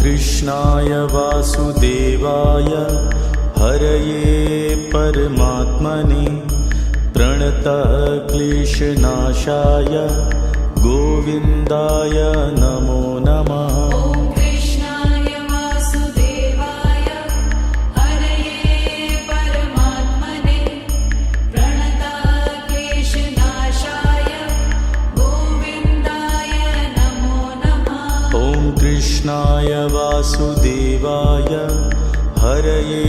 कृष्णाय वासुदेवाय हरये परमात्मने प्रणतः क्लेशनाशाय गोविन्दाय नमो नमः। कृष्णाय वासुदेवाय हरये परमात्मने प्रणतः क्लेशनाशाय गोविन्दाय नमो नमः। कृष्णाय वासुदेवाय हरये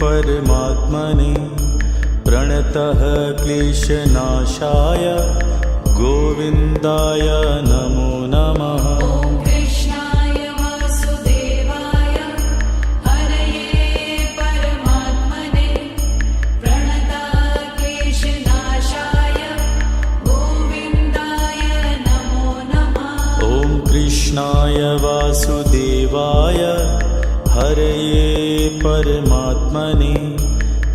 परमात्मने प्रणतः क्लेशनाशाय गोविन्दाय नमो नमः। कृष्णाय वासुदेवाय हरये परमात्मने प्रणतः क्लेशनाशाय गोविन्दाय नमो नमः। कृष्णाय वासुदेवाय हरये परमात्मने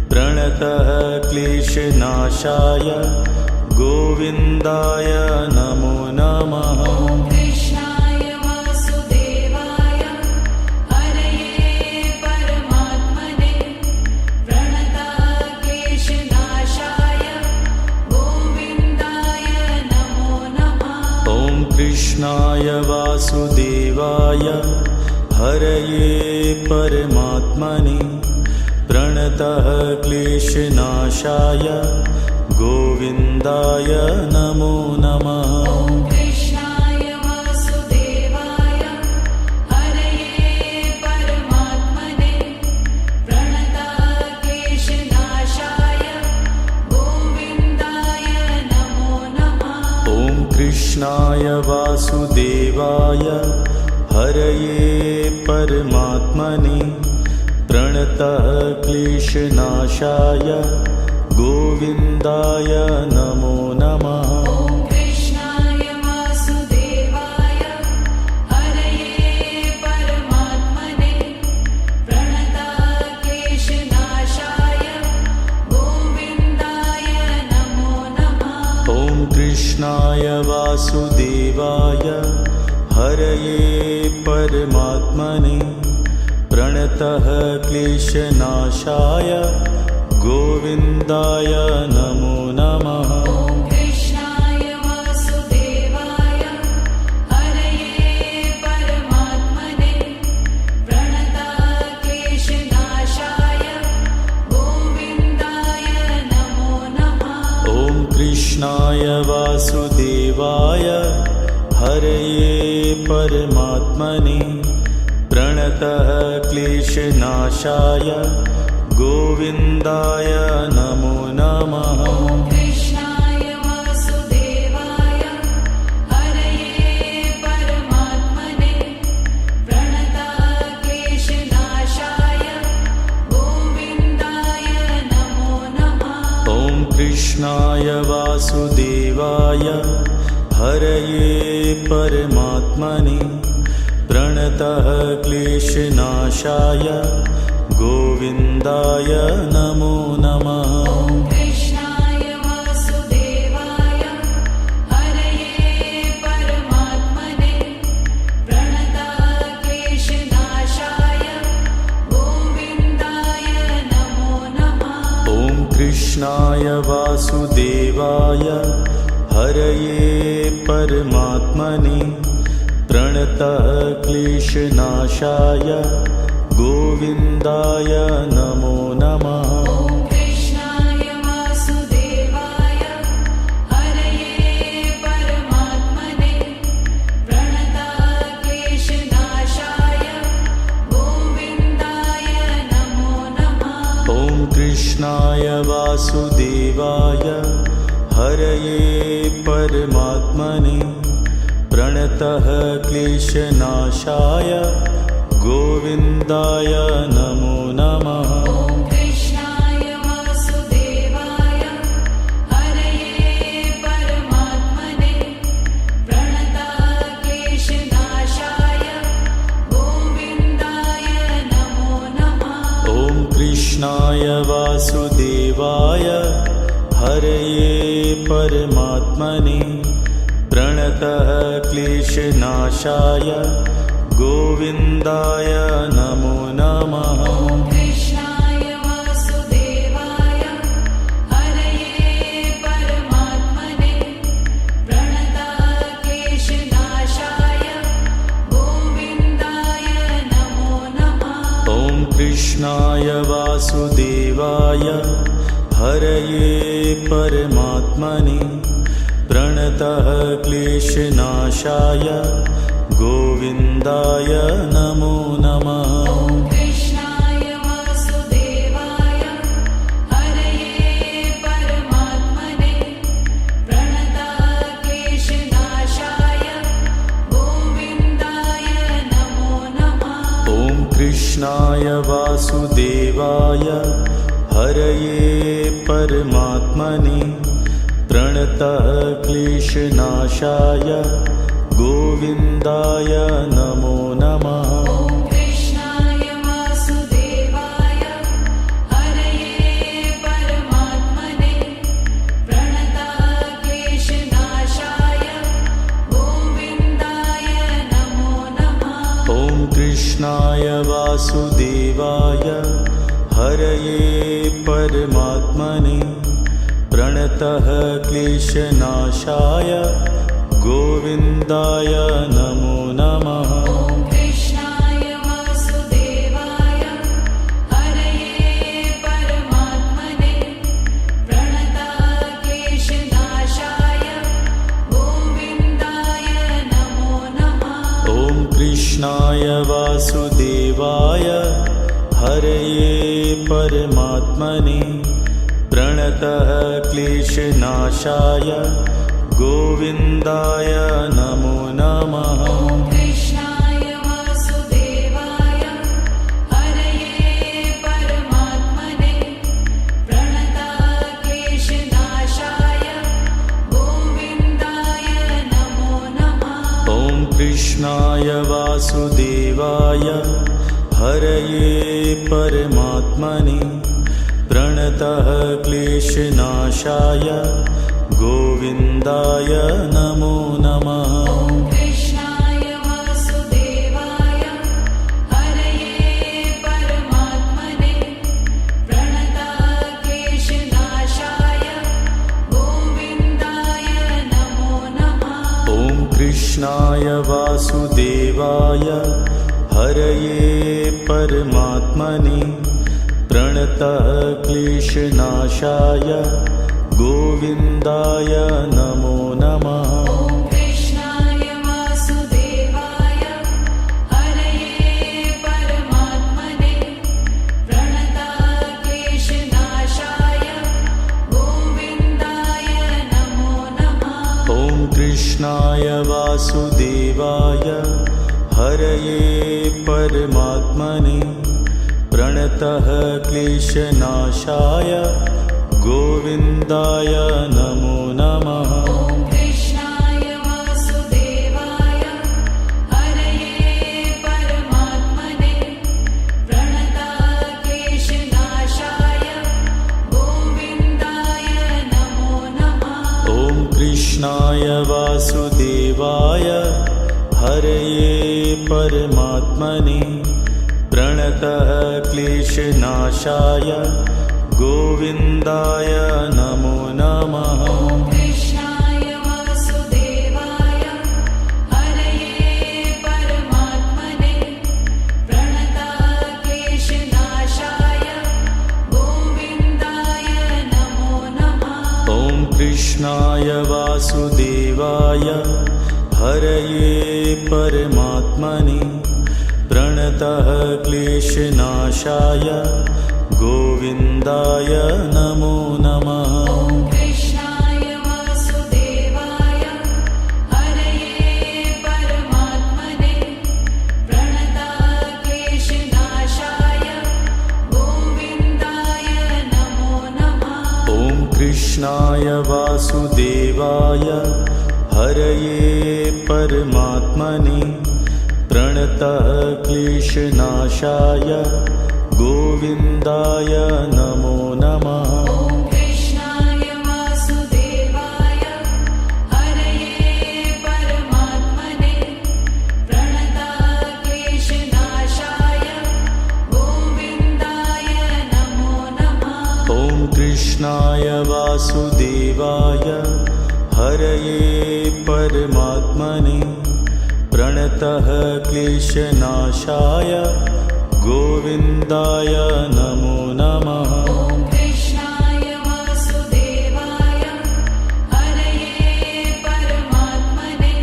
प्रणतः क्लेशनाशाय गोविन्दाय नमो नमः। कृष्णाय वासुदेवाय हरये परमात्मने प्रणतः क्लेशनाशाय गोविन्दाय नमो नमः। कृष्णाय वासुदेवाय हरये परमात्मने प्रणतः क्लेशनाशाय गोविन्दाय नमो नमः। कृष्णाय वासुदेवाय हरये परमात्मने प्रणतः क्लेशनाशाय गोविन्दाय नमो नमः। कृष्णाय वासुदेवाय हरये परमात्मने प्रणतः क्लेशनाशाय गोविन्दाय नमो नमः। कृष्णाय वासुदेवाय हरये परमात्मने प्रणतः क्लेशनाशाय गोविन्दाय नमो नमः। कृष्णाय वासुदेवाय हरये परमात्मने प्रणतः क्लेशनाशाय गोविन्दाय नमो नमः। कृष्णाय वासुदेवाय हरये परमात्मने प्रणतः क्लेशनाशाय गोविन्दाय नमो नमः। कृष्णाय वासुदेवाय हरये परमात्मने प्रणतः क्लेशनाशाय गोविन्दाय नमो नमः। कृष्णाय वासुदेवाय हरये परमात्मने प्रणतः क्लेशनाशाय गोविन्दाय नमो नमः। कृष्णाय वासुदेवाय हरये परमात्मने प्रणतः क्लेशनाशाय गोविन्दाय नमो नमः। कृष्णाय वासुदेवाय हरये परमात्मने प्रणतः क्लेशनाशाय गोविन्दाय नमो नमः। कृष्णाय वासुदेवाय हरये परमात्मने प्रणतः क्लेशनाशाय गोविन्दाय नमो नमः। कृष्णाय वासुदेवाय हरये परमात्मने प्रणतः क्लेशनाशाय गोविन्दाय नमो नमः। कृष्णाय वासुदेवाय हरये परमात्मने प्रणतः क्लेशनाशाय गोविन्दाय नमो नमः। कृष्णाय वासुदेवाय हरये परमात्मने प्रणतः क्लेशनाशाय गोविन्दाय नमो नमः। ॐ कृष्णाय वासुदेवाय हरये परमात्मने प्रणतक्लेशनाशाय गोविन्दाय नमो नमः। ॐ कृष्णाय वासुदेवाय हरये परमात्मने प्रणतः क्लेशनाशाय गोविन्दाय नमो नमः। ॐ कृष्णाय वासुदेवाय हरये परमात्मने प्रणतक्लेशनाशाय गोविन्दाय नमो नमः। ॐ कृष्णाय वासुदेवाय हरये परमात्मने प्रणतः क्लेशनाशाय गोविन्दाय नमो नमः। ॐ कृष्णाय वासुदेवाय हरये परमात्मने प्रणतक्लेशनाशाय गोविन्दाय नमो नमः। ॐ कृष्णाय वासुदेवाय हरये परमात्मने प्रणतः क्लेशनाशाय गोविन्दाय नमो नमः। ॐ कृष्णाय वासुदेवाय हरये परमात्मने प्रणतक्लेशनाशाय गोविन्दाय नमो नमः। ॐ कृष्णाय वासुदेवाय हरये परमात्मने प्रणतः क्लेशनाशाय गोविन्दाय नमो नमः। ॐ कृष्णाय वासुदेवाय हरये परमात्मने प्रणतक्लेशनाशाय गोविन्दाय नमो नमः। ॐ कृष्णाय वासुदेवाय हरये परमात्मने प्रणतः क्लेशनाशाय गोविन्दाय नमो नमः। ॐ कृष्णाय वासुदेवाय हरये परमात्मने प्रणतक्लेशनाशाय गोविन्दाय नमो नमः। ॐ कृष्णाय वासुदेवाय हरये परमात्मने प्रणतः क्लेशनाशाय गोविन्दाय नमो नमः। ॐ कृष्णाय वासुदेवाय हरये परमात्मने प्रणतक्लेशनाशाय गोविन्दाय नमो नमः। ॐ कृष्णाय वासुदेवाय हरये परमात्मने प्रणतः क्लेशनाशाय गोविन्दाय नमो नमः। ॐ कृष्णाय वासुदेवाय हरये परमात्मने प्रणतक्लेशनाशाय गोविन्दाय नमो नमः। ॐ कृष्णाय वासुदेवाय हरये परमात्मने प्रणतः क्लेशनाशाय गोविन्दाय नमो नमः। ॐ कृष्णाय वासुदेवाय हरये परमात्मने प्रणतक्लेशनाशाय गोविन्दाय नमो नमः। ॐ कृष्णाय वासुदेवाय हरये परमात्मने प्रणतः क्लेशनाशाय गोविन्दाय नमो नमः। ॐ कृष्णाय वासुदेवाय हरये परमात्मने प्रणतक्लेशनाशाय गोविन्दाय नमो नमः। ॐ कृष्णाय वासुदेवाय हरये परमात्मने प्रणतः क्लेशनाशाय गोविन्दाय नमो नमः। ॐ कृष्णाय वासुदेवाय हरये परमात्मने प्रणतक्लेशनाशाय कृष्णाय वासुदेवाय हरये परमात्मने प्रणतः क्लेशनाशाय गोविन्दाय नमो नमः। ॐ कृष्णाय वासुदेवाय हरये परमात्मने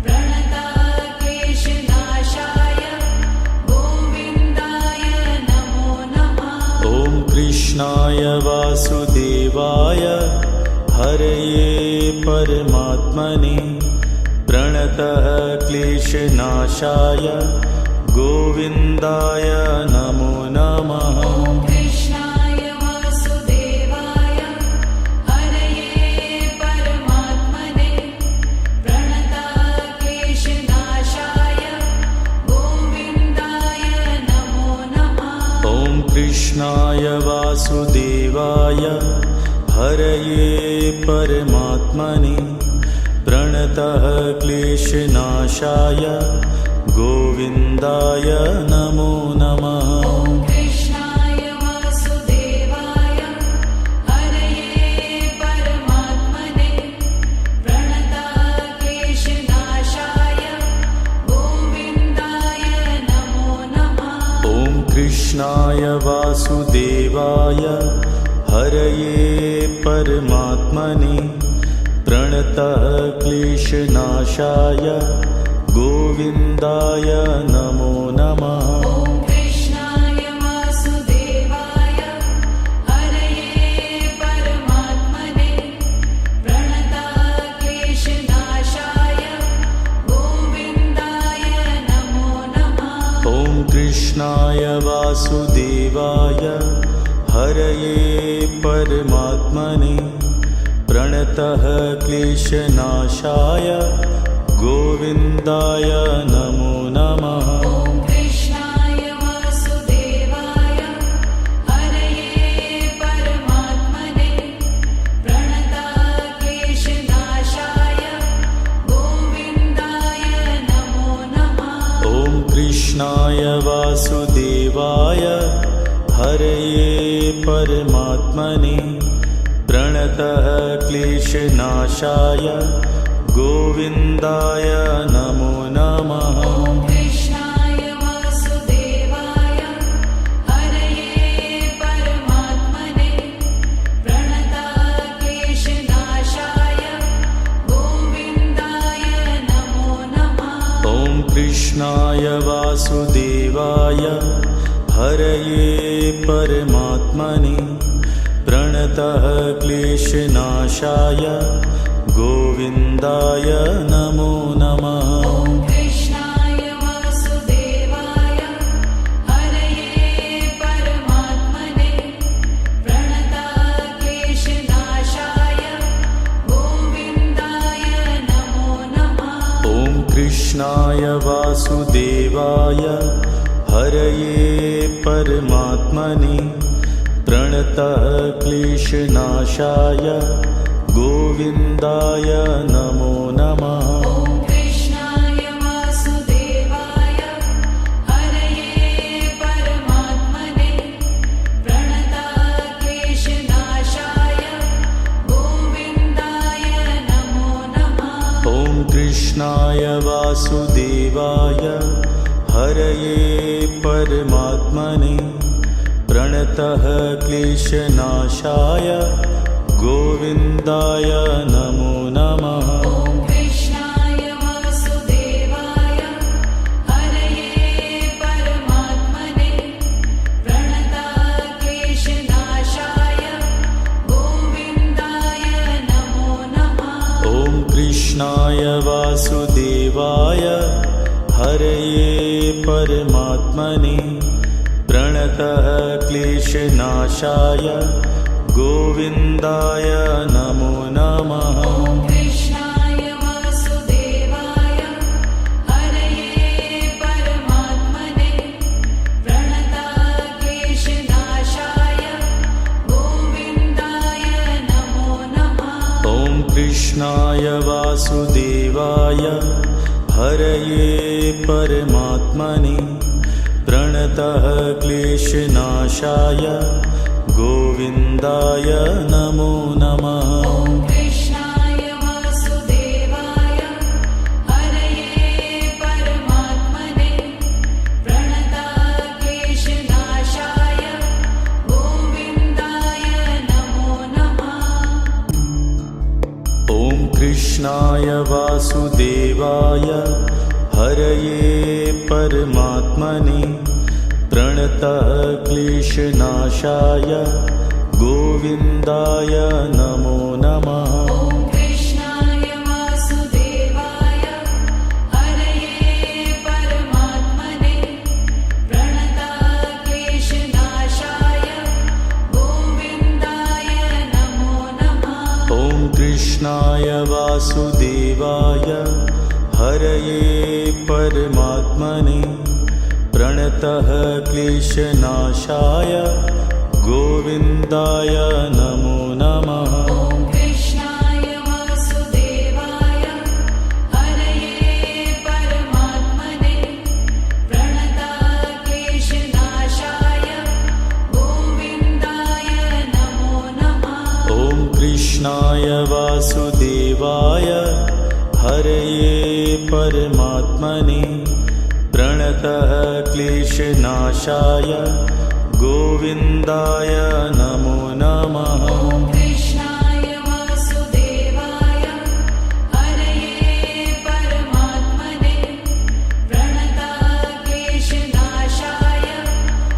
प्रणतः क्लेशनाशाय गोविन्दाय नमो नमः। ॐ कृष्णाय वासुदेवाय हरये परमात्मने प्रणतः क्लेशनाशाय गोविन्दाय नमो नमः। ॐ कृष्णाय वासुदेवाय हरये परमात्मने प्रणतः क्लेशनाशाय गोविन्दाय नमो नमः। ॐ कृष्णाय वासुदेवाय हरये परमात्मने प्रणतः क्लेशनाशाय गोविन्दाय नमो नमः। ॐ कृष्णाय वासुदेवाय हरये परमात्मने प्रणतः क्लेशनाशाय गोविन्दाय नमो नमः। ॐ कृष्णाय वासुदेवाय हरये परमात्मने प्रणतः क्लेशनाशाय गोविन्दाय नमो नमः। ॐ कृष्णाय वासुदेवाय हरये परमात्मने प्रणतः क्लेशनाशाय गोविन्दाय नमो नमः। ॐ कृष्णाय वासुदेवाय हरये परमात्मने प्रणतः क्लेशनाशाय गोविन्दाय नमो नमः। ॐ कृष्णाय वासुदेवाय हरये परमात्मने प्रणतः क्लेशनाशाय गोविन्दाय नमो नमः। ॐ कृष्णाय वासुदेवाय हरये परमात्मने प्रणतः क्लेशनाशाय गोविन्दाय नमो नमः। ॐ कृष्णाय वासुदेवाय हरये परमात्मने प्रणतः क्लेशनाशाय गोविन्दाय नमो नमः। ॐ कृष्णाय वासुदेवाय हरये परमात्मने प्रणतः क्लेशनाशाय गोविन्दाय नमो नमः। ॐ कृष्णाय वासुदेवाय हरये परमात्मने प्रणतः क्लेशनाशाय गोविन्दाय नमो नमः। ॐ कृष्णाय वासुदेवाय हरये परमात्मने प्रणतः क्लेशनाशाय गोविन्दाय नमो नमः। ॐ कृष्णाय वासुदेवाय हरये परमात्मने प्रणतः क्लेशनाशाय गोविन्दाय नमो नमः। ॐ कृष्णाय वासुदेवाय हरये परमात्मने प्रणतः क्लेशनाशाय गोविन्दाय नमो नमः। ॐ कृष्णाय वासुदेवाय हरये परमात्मने प्रणतः क्लेशनाशाय गोविन्दाय नमो नमः। ॐ कृष्णाय वासुदेवाय हरये परमात्मने प्रणतः क्लेशनाशाय गोविन्दाय नमो नमः। ॐ कृष्णाय वासुदेवाय हरये परमात्मने प्रणतः क्लेशनाशाय गोविन्दाय नमो नमः। ॐ कृष्णाय वासुदेवाय हरये परमात्मने प्रणतः क्लेशनाशाय गोविन्दाय नमो नमः। ॐ कृष्णाय वासुदेवाय हरये परमात्मने प्रणतक्लेशनाशाय गोविन्दाय नमो नमः। ॐ कृष्णाय वासुदेवाय हरये परमात्मने प्रणतक्लेशनाशाय गोविन्दाय नमो नमः। ॐ कृष्णाय वासुदेवाय हरये परमात्मने प्रणतक्लेशनाशाय गोविन्दाय नमो नमः। ॐ कृष्णाय वासुदेवाय हरये परमात्मने प्रणतः क्लेशनाशाय गोविन्दाय नमो नमः। ॐ कृष्णाय वासुदेवाय हरये परमात्मने प्रणतक्लेशनाशाय गोविन्दाय नमो नमः। ॐ कृष्णाय वासुदेवाय हरये परमात्मने प्रणतः क्लेशनाशाय गोविन्दाय नमो नमः। ॐ कृष्णाय वासुदेवाय हरये परमात्मने प्रणतक्लेशनाशाय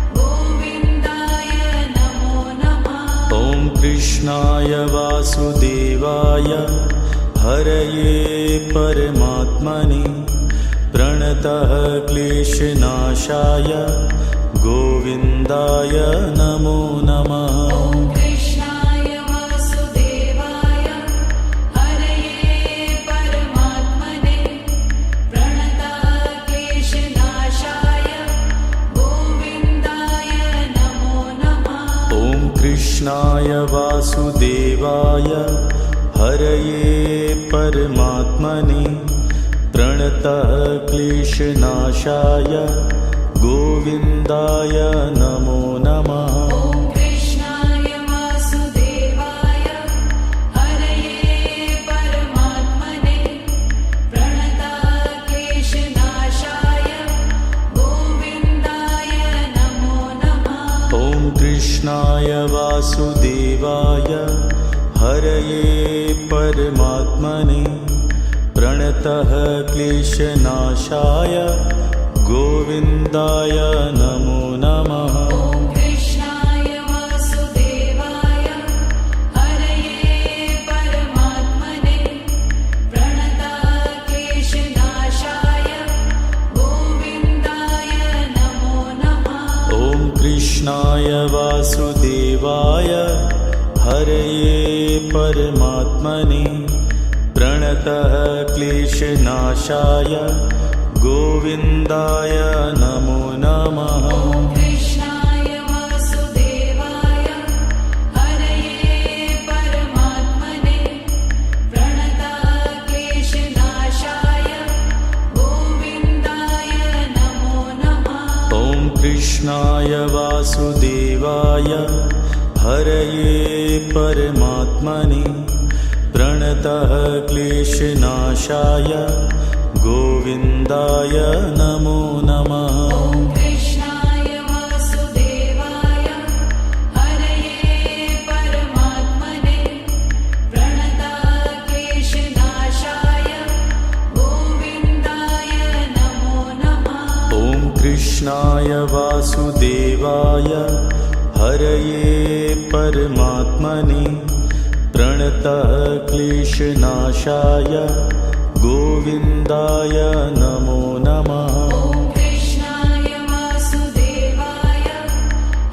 गोविन्दाय नमो नमः। ॐ कृष्णाय वासुदेवाय हरये परमात्मने प्रणतः क्लेशनाशाय गोविन्दाय नमो नमः। ॐ कृष्णाय वासुदेवाय हरये परमात्मने प्रणतक्लेशनाशाय गोविन्दाय नमो नमः। ॐ कृष्णाय वासुदेवाय हरये परमात्मने प्रणतः क्लेशनाशाय गोविन्दाय नमो नमः। ॐ कृष्णाय वासुदेवाय हरये परमात्मने प्रणतक्लेशनाशाय गोविन्दाय नमो नमः। ॐ कृष्णाय वासुदेवाय हरये परमात्मने प्रणतः क्लेशनाशाय गोविन्दाय नमो नमः। ॐ कृष्णाय वासुदेवाय हरये परमात्मने प्रणतक्लेशनाशाय गोविन्दाय नमो नमः। ॐ कृष्णाय वासुदेवाय हरये परमात्मने प्रणतः क्लेशनाशाय गोविन्दाय नमो नमः। ॐ कृष्णाय वासुदेवाय हरये परमात्मने प्रणतक्लेशनाशाय गोविन्दाय नमो नमः। ॐ कृष्णाय वासुदेवाय हरये परमात्मने प्रणतः क्लेशनाशाय गोविन्दाय नमो नमः। ॐ कृष्णाय वासुदेवाय हरये परमात्मने प्रणतक्लेशनाशाय गोविन्दाय नमो नमः। ॐ कृष्णाय वासुदेवाय हरये परमात्मने प्रणतः क्लेशनाशाय गोविन्दाय नमो नमः। ॐ कृष्णाय वासुदेवाय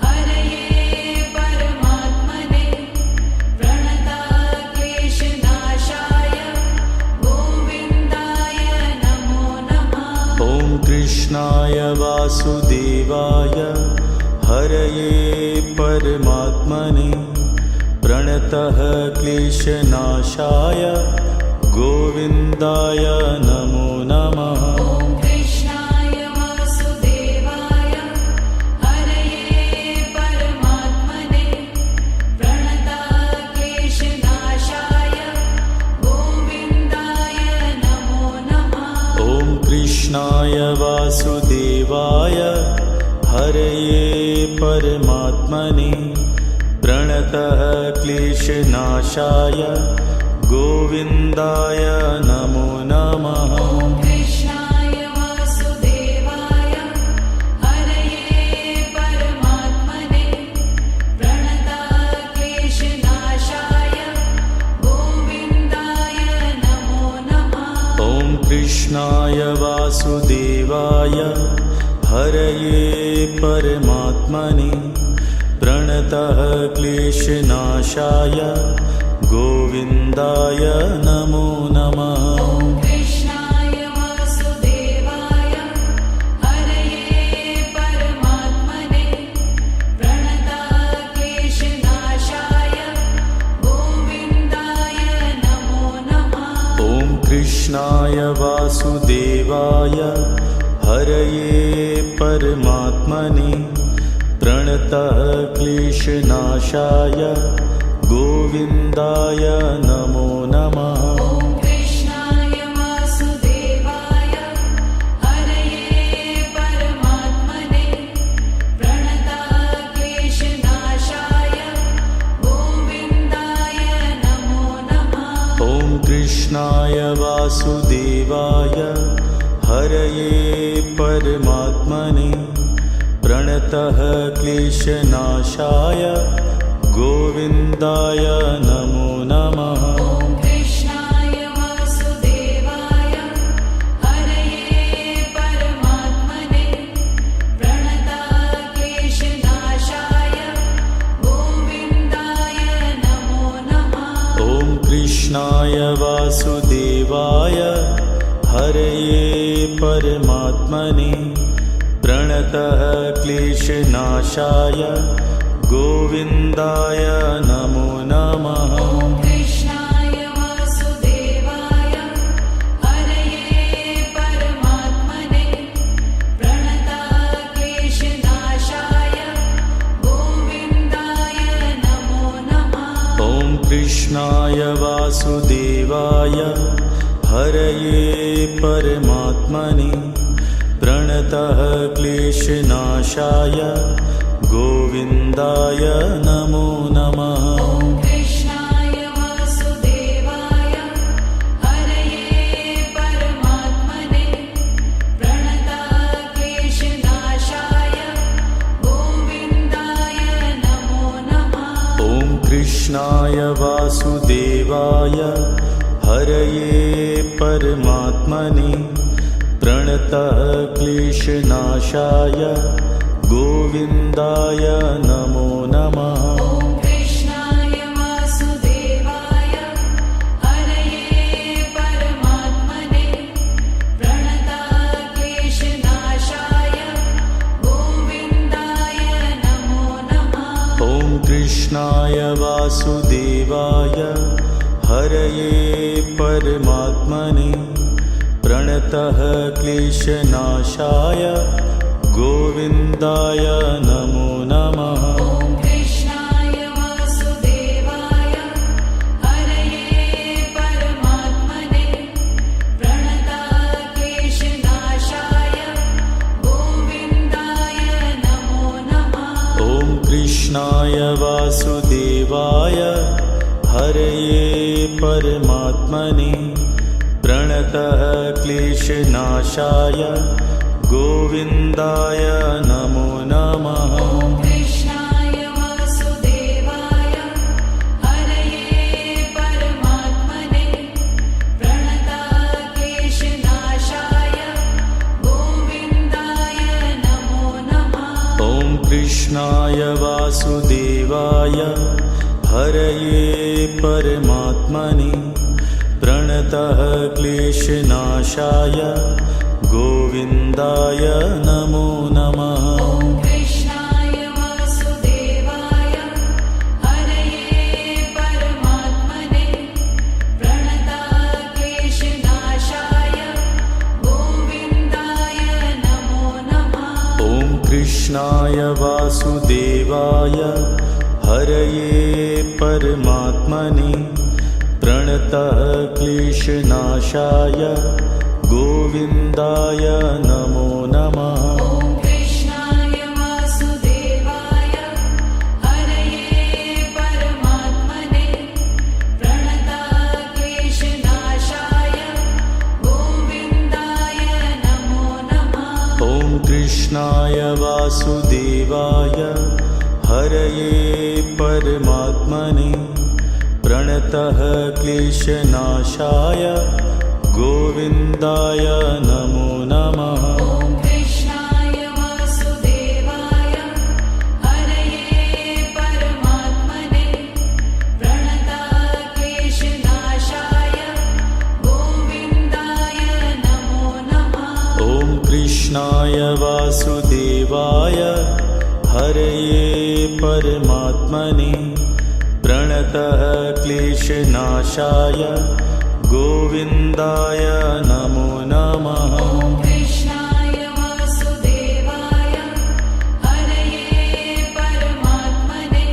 हरये परमात्मने प्रणतक्लेशनाशाय गोविन्दाय नमो नमः। ॐ कृष्णाय वासुदेवाय हरये परमात्मने प्रणतः क्लेशनाशाय गोविन्दाय नमो नमः। ॐ कृष्णाय वासुदेवाय हरये परमात्मने कृष्णाय वासुदेवाय हरये परमात्मने प्रणतः क्लेशनाशाय गोविन्दाय नमो नमः। ॐ कृष्णाय वासुदेवाय हरये परमात्मने प्रणतः क्लेशनाशाय गोविन्दाय नमो नमः। ॐ कृष्णाय वासुदेवाय हरये परमात्मने प्रणतः क्लेशनाशाय गोविन्दाय नमो नमः। ॐ कृष्णाय वासुदेवाय हरये परमात्मने प्रणतः क्लेशनाशाय गोविन्दाय नमो नमः। ॐ कृष्णाय वासुदेवाय हरये परमात्मने प्रणतः क्लेशनाशाय गोविन्दाय नमो नमः। ॐ कृष्णाय वासुदेवाय हरये परमात्मने प्रणतः क्लेशनाशाय गोविन्दाय नमो नमः। ॐ कृष्णाय वासुदेवाय हरये परमात्मने प्रणतः क्लेशनाशाय गोविन्दाय नमो नमः। ॐ कृष्णाय वासुदेवाय हरये परमात्मने प्रणतः क्लेशनाशाय गोविन्दाय नमो नमः। ॐ कृष्णाय वासुदेवाय हरये परमात्मने प्रणतः क्लेशनाशाय गोविन्दाय नमो नमः। ॐ कृष्णाय वासुदेवाय हरये परमात्मने प्रणतः क्लेशनाशाय गोविन्दाय नमो नमः। ॐ कृष्णाय वासुदेवाय हरये परमात्मने प्रणतः क्लेशनाशाय गोविन्दाय नमो नमः। ॐ कृष्णाय वासुदेवाय हरये परमात्मने प्रणतः क्लेशनाशाय गोविन्दाय नमो नमः। ॐ कृष्णाय वासुदेवाय हरये परमात्मने प्रणतः क्लेशनाशाय गोविन्दाय नमो नमः। ॐ कृष्णाय वासुदेवाय हरये परमात्मने प्रणतः क्लेशनाशाय गोविन्दाय नमो नमः। ॐ कृष्णाय वासुदेवाय हरये परमात्मने प्रणतः क्लेशनाशाय गोविन्दाय नमो नमः। ॐ कृष्णाय वासुदेवाय हरये परमात्मने प्रणतः क्लेशनाशाय गोविन्दाय नमो नमः। ॐ कृष्णाय वासुदेवाय हरये परमात्मने प्रणतः क्लेशनाशाय गोविन्दाय नमो नमः। ॐ कृष्णाय वासुदेवाय हरये परमात्मने प्रणतः क्लेशनाशाय गोविन्दाय नमो नमः। ॐ कृष्णाय वासुदेवाय हरये परमात्मने प्रणतः क्लेशनाशाय गोविन्दाय नमो नमः। ॐ कृष्णाय वासुदेवाय हरये परमात्मने प्रणतः क्लेशनाशाय गोविन्दाय नमो नमः। ॐ कृष्णाय वासुदेवाय हरये परमात्मने प्रणतः क्लेशनाशाय गोविन्दाय नमो नमः। ॐ कृष्णाय वासुदेवाय हरये परमात्मने प्रणतक्लेशनाशाय गोविन्दाय नमो नमः। ॐ कृष्णाय वासुदेवाय हरये परमात्मने प्रणतः क्लेशनाशाय गोविन्दाय नमो नमः। ॐ कृष्णाय वासुदेवाय हरये परमात्मने प्रणतक्लेशनाशाय गोविन्दाय नमो नमः। ॐ कृष्णाय वासुदेवाय हरये परमात्मने प्रणतः क्लेशनाशाय गोविन्दाय नमो नमः। ॐ कृष्णाय वासुदेवाय हरये परमात्मने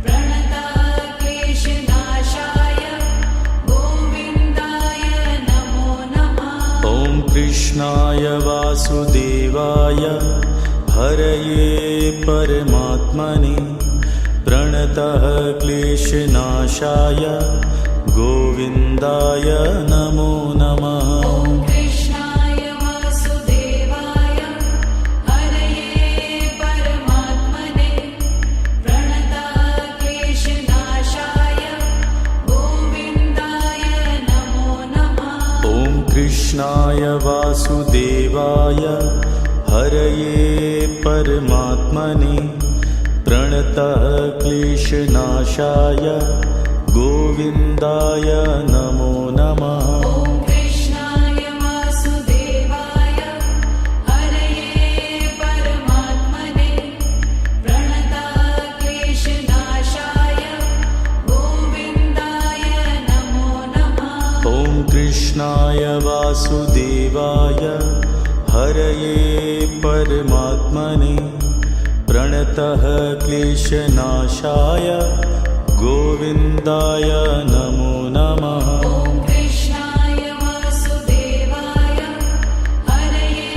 प्रणतक्लेशनाशाय गोविन्दाय नमो नमः। ॐ कृष्णाय वासुदेवाय हरये परमात्मने प्रणतः क्लेशनाशाय गोविन्दाय नमो नमः। ॐ कृष्णाय वासुदेवाय हरये परमात्मने प्रणतक्लेशनाशाय गोविन्दाय नमो नमः। ॐ कृष्णाय वासुदेवाय हरये परमात्मने प्रणतः क्लेशनाशाय गोविन्दाय नमो नमः। ॐ कृष्णाय वासुदेवाय हरये परमात्मने प्रणतक्लेशनाशाय गोविन्दाय नमो नमः। ॐ कृष्णाय वासुदेवाय हरये परमात्मने प्रणतः क्लेशनाशाय गोविन्दाय नमो नमः। ॐ कृष्णाय वासुदेवाय हरये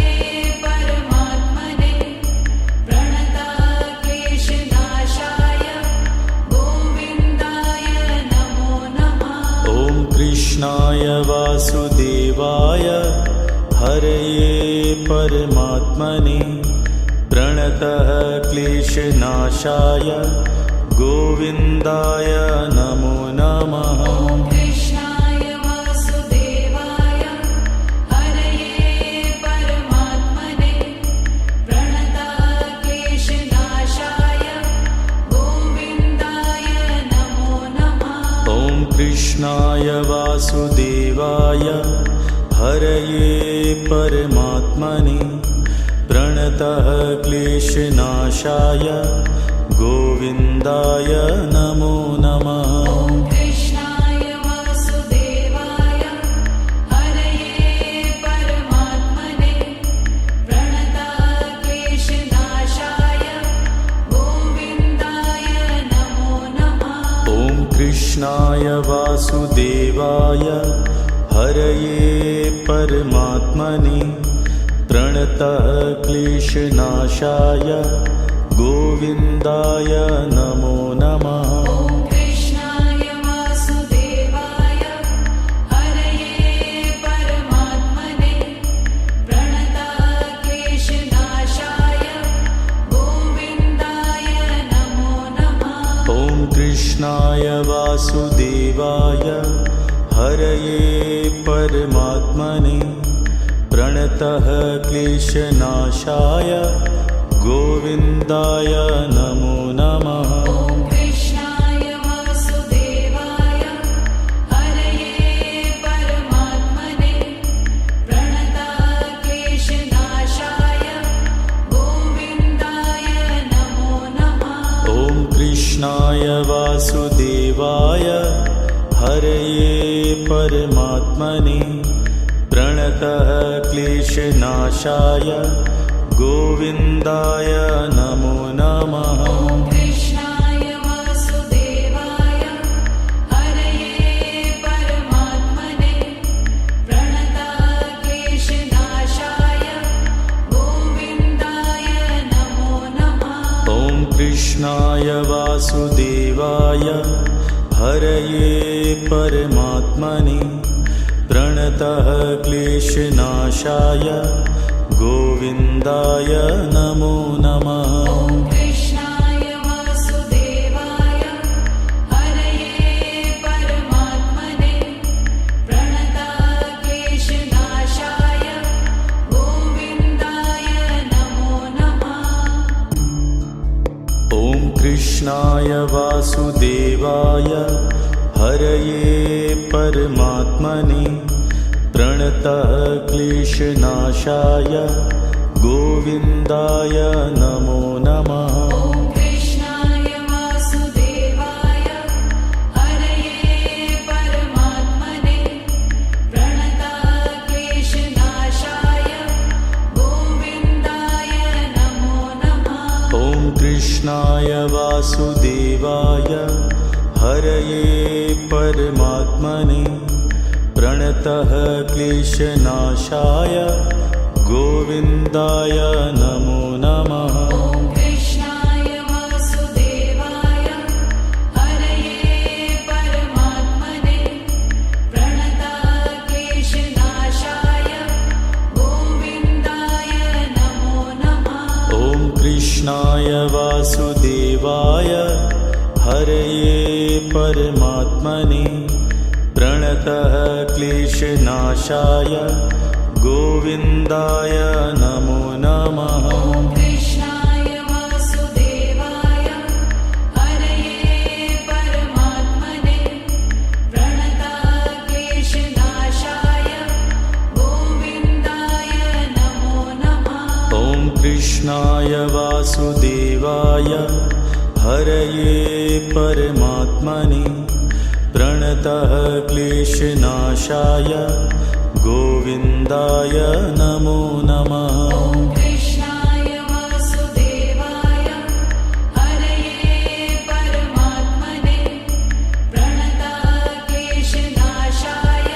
परमात्मने प्रणतक्लेशनाशाय गोविन्दाय नमो नमः। ॐ कृष्णाय वासुदेवाय हरये परमात्मने प्रणतः क्लेशनाशाय गोविन्दाय नमो नमः। ॐ कृष्णाय वासुदेवाय हरये परमात्मने प्रणतक्लेशनाशाय गोविन्दाय नमो नमः। ॐ कृष्णाय वासुदेवाय हरये परमात्मने प्रणतः क्लेशनाशाय गोविन्दाय नमो नमः। ॐ कृष्णाय वासुदेवाय हरये परमात्मने प्रणतक्लेशनाशाय गोविन्दाय नमो नमः। ॐ कृष्णाय वासुदेवाय हरये परमात्मने प्रणतः क्लेशनाशाय गोविन्दाय नमो नमः। ॐ कृष्णाय वासुदेवाय हरये परमात्मने प्रणतक्लेशनाशाय गोविन्दाय नमो नमः। ॐ कृष्णाय वासुदेवाय हरये परमात्मने प्रणतः क्लेशनाशाय गोविन्दाय नमो नमः। ॐ कृष्णाय वासुदेवाय हरये परमात्मने प्रणतक्लेशनाशाय गोविन्दाय नमो नमः। ॐ कृष्णाय वासुदेवाय हरये परमात्मने प्रणतः क्लेशनाशाय गोविन्दाय नमो नमः। ॐ कृष्णाय वासुदेवाय हरये परमात्मने प्रणतक्लेशनाशाय कृष्णाय वासुदेवाय हरये परमात्मने प्रणतः क्लेशनाशाय गोविन्दाय नमो नमः। ॐ कृष्णाय वासुदेवाय हरये परमात्मने प्रणतः क्लेशनाशाय गोविन्दाय नमो नमः। ॐ कृष्णाय वासुदेवाय हरये परमात्मने प्रणतः क्लेशनाशाय गोविन्दाय नमो नमः। ॐ कृष्णाय वासुदेवाय हरये परमात्मने प्रणतः क्लेशनाशाय गोविन्दाय नमो नमः। ॐ कृष्णाय वासुदेवाय हरये परमात्मने प्रणतः क्लेशनाशाय गोविन्दाय नमो नमः। ॐ कृष्णाय वासुदेवाय हरये परमात्मने प्रणतः क्लेशनाशाय गोविन्दाय नमो नमः। ॐ कृष्णाय वासुदेवाय हरये परमात्मने प्रणतः क्लेशनाशाय गोविन्दाय नमो नमः। ॐ कृष्णाय वासुदेवाय हरये परमात्मने प्रणतः क्लेशनाशाय गोविन्दाय नमो नमः। ॐ कृष्णाय वासुदेवाय हरये परमात्मने प्रणतः क्लेशनाशाय गोविन्दाय नमो नमः। ॐ कृष्णाय वासुदेवाय हरये परमात्मने प्रणतः क्लेशनाशाय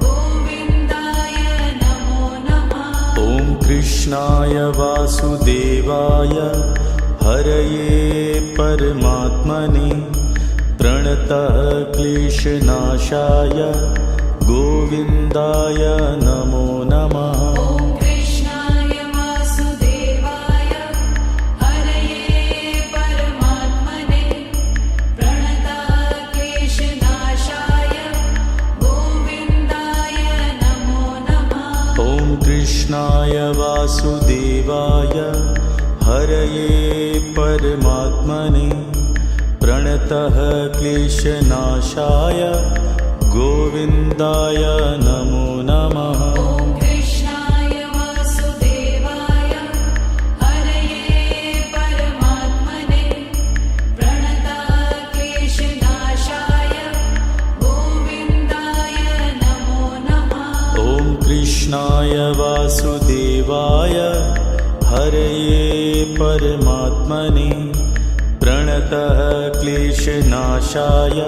गोविन्दाय नमो नमः। ॐ कृष्णाय वासुदेवाय हरये परमात्मने प्रणतः क्लेशनाशाय गोविन्दाय नमो नमः। ॐ कृष्णाय वासुदेवाय हरये परमात्मने प्रणतः क्लेशनाशाय गोविन्दाय नमो नमः। ॐ कृष्णाय वासुदेवाय हरये परमात्मने प्रणतः क्लेशनाशाय गोविन्दाय नमो नमः। ॐ कृष्णाय वासुदेवाय हरये परमात्मने प्रणतः क्लेशनाशाय गोविन्दाय नमो नमः। ॐ कृष्णाय वासुदेवाय हरये परमात्मने प्रणतः क्लेशनाशाय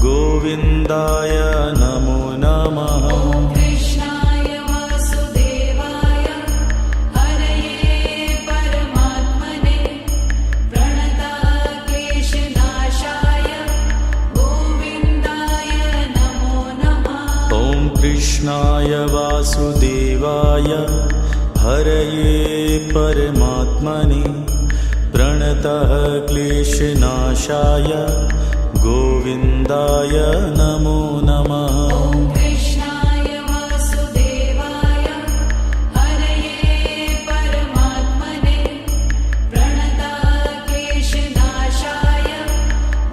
गोविन्दाय नमो नमः। ॐ कृष्णाय वासुदेवाय हरये परमात्मने प्रणतः क्लेशनाशाय गोविन्दाय नमो नमः। ॐ कृष्णाय वासुदेवाय हरये परमात्मने प्रणतः क्लेशनाशाय गोविन्दाय नमो नमः। ॐ कृष्णाय वासुदेवाय हरये परमात्मने प्रणतः क्लेशनाशाय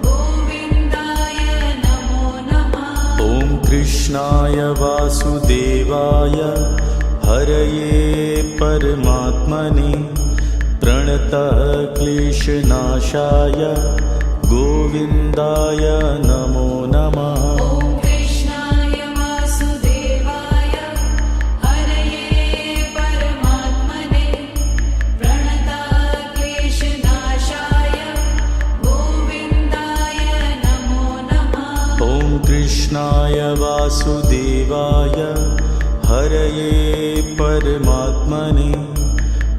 गोविन्दाय नमो नमः। ॐ कृष्णाय वासुदेवाय हरये परमात्मने प्रणतः क्लेशनाशाय गोविन्दाय नमो नमः। ॐ कृष्णाय वासुदेवाय हरये परमात्मने प्रणतः क्लेशनाशाय गोविन्दाय नमो नमः। ॐ कृष्णाय वासुदेवाय हरये परमात्मने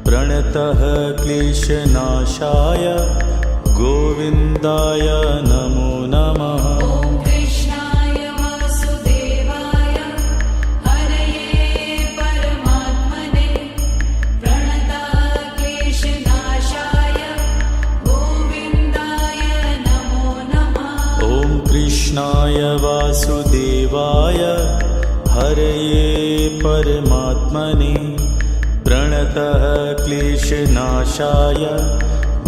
प्रणतः क्लेशनाशाय गोविन्दाय नमो नमः। ॐ कृष्णाय वासुदेवाय हरये परमात्मने प्रणताः क्लेशनाशाय गोविन्दाय नमो नमः। ॐ कृष्णाय वासुदेवाय हरये परमात्मने प्रणतः क्लेशनाशाय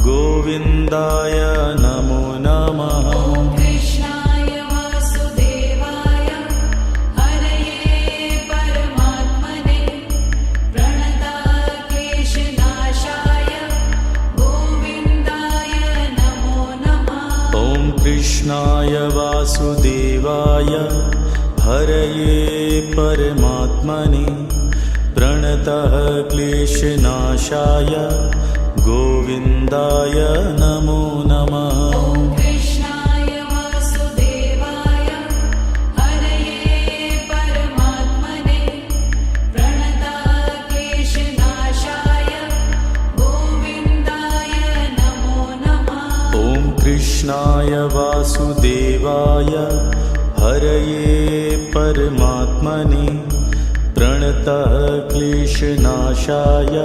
गोविन्दाय नमो नमः। ॐ कृष्णाय वासुदेवाय हरये परमात्मने प्रणताः क्लेशनाशाय गोविन्दाय नमो नमः। ॐ कृष्णाय वासुदेवाय हरये परमात्मने प्रणतः क्लेशनाशाय गोविन्दाय नमो नमः। ॐ कृष्णाय वासुदेवाय हरये परमात्मने प्रणताः क्लेशनाशाय गोविन्दाय नमो नमः। ॐ कृष्णाय वासुदेवाय हरये परमात्मने प्रणतः क्लेशनाशाय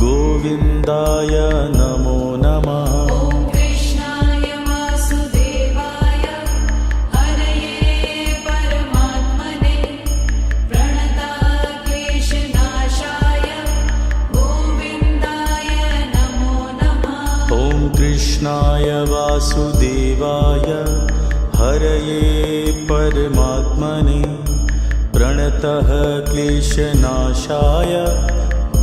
गोविन्दाय नमो नमः। ॐ कृष्णाय वासुदेवाय हरये परमात्मने प्रणताः क्लेशनाशाय गोविन्दाय नमो नमः। ॐ कृष्णाय वासुदेवाय हरये परमात्मने प्रणतः क्लेशनाशाय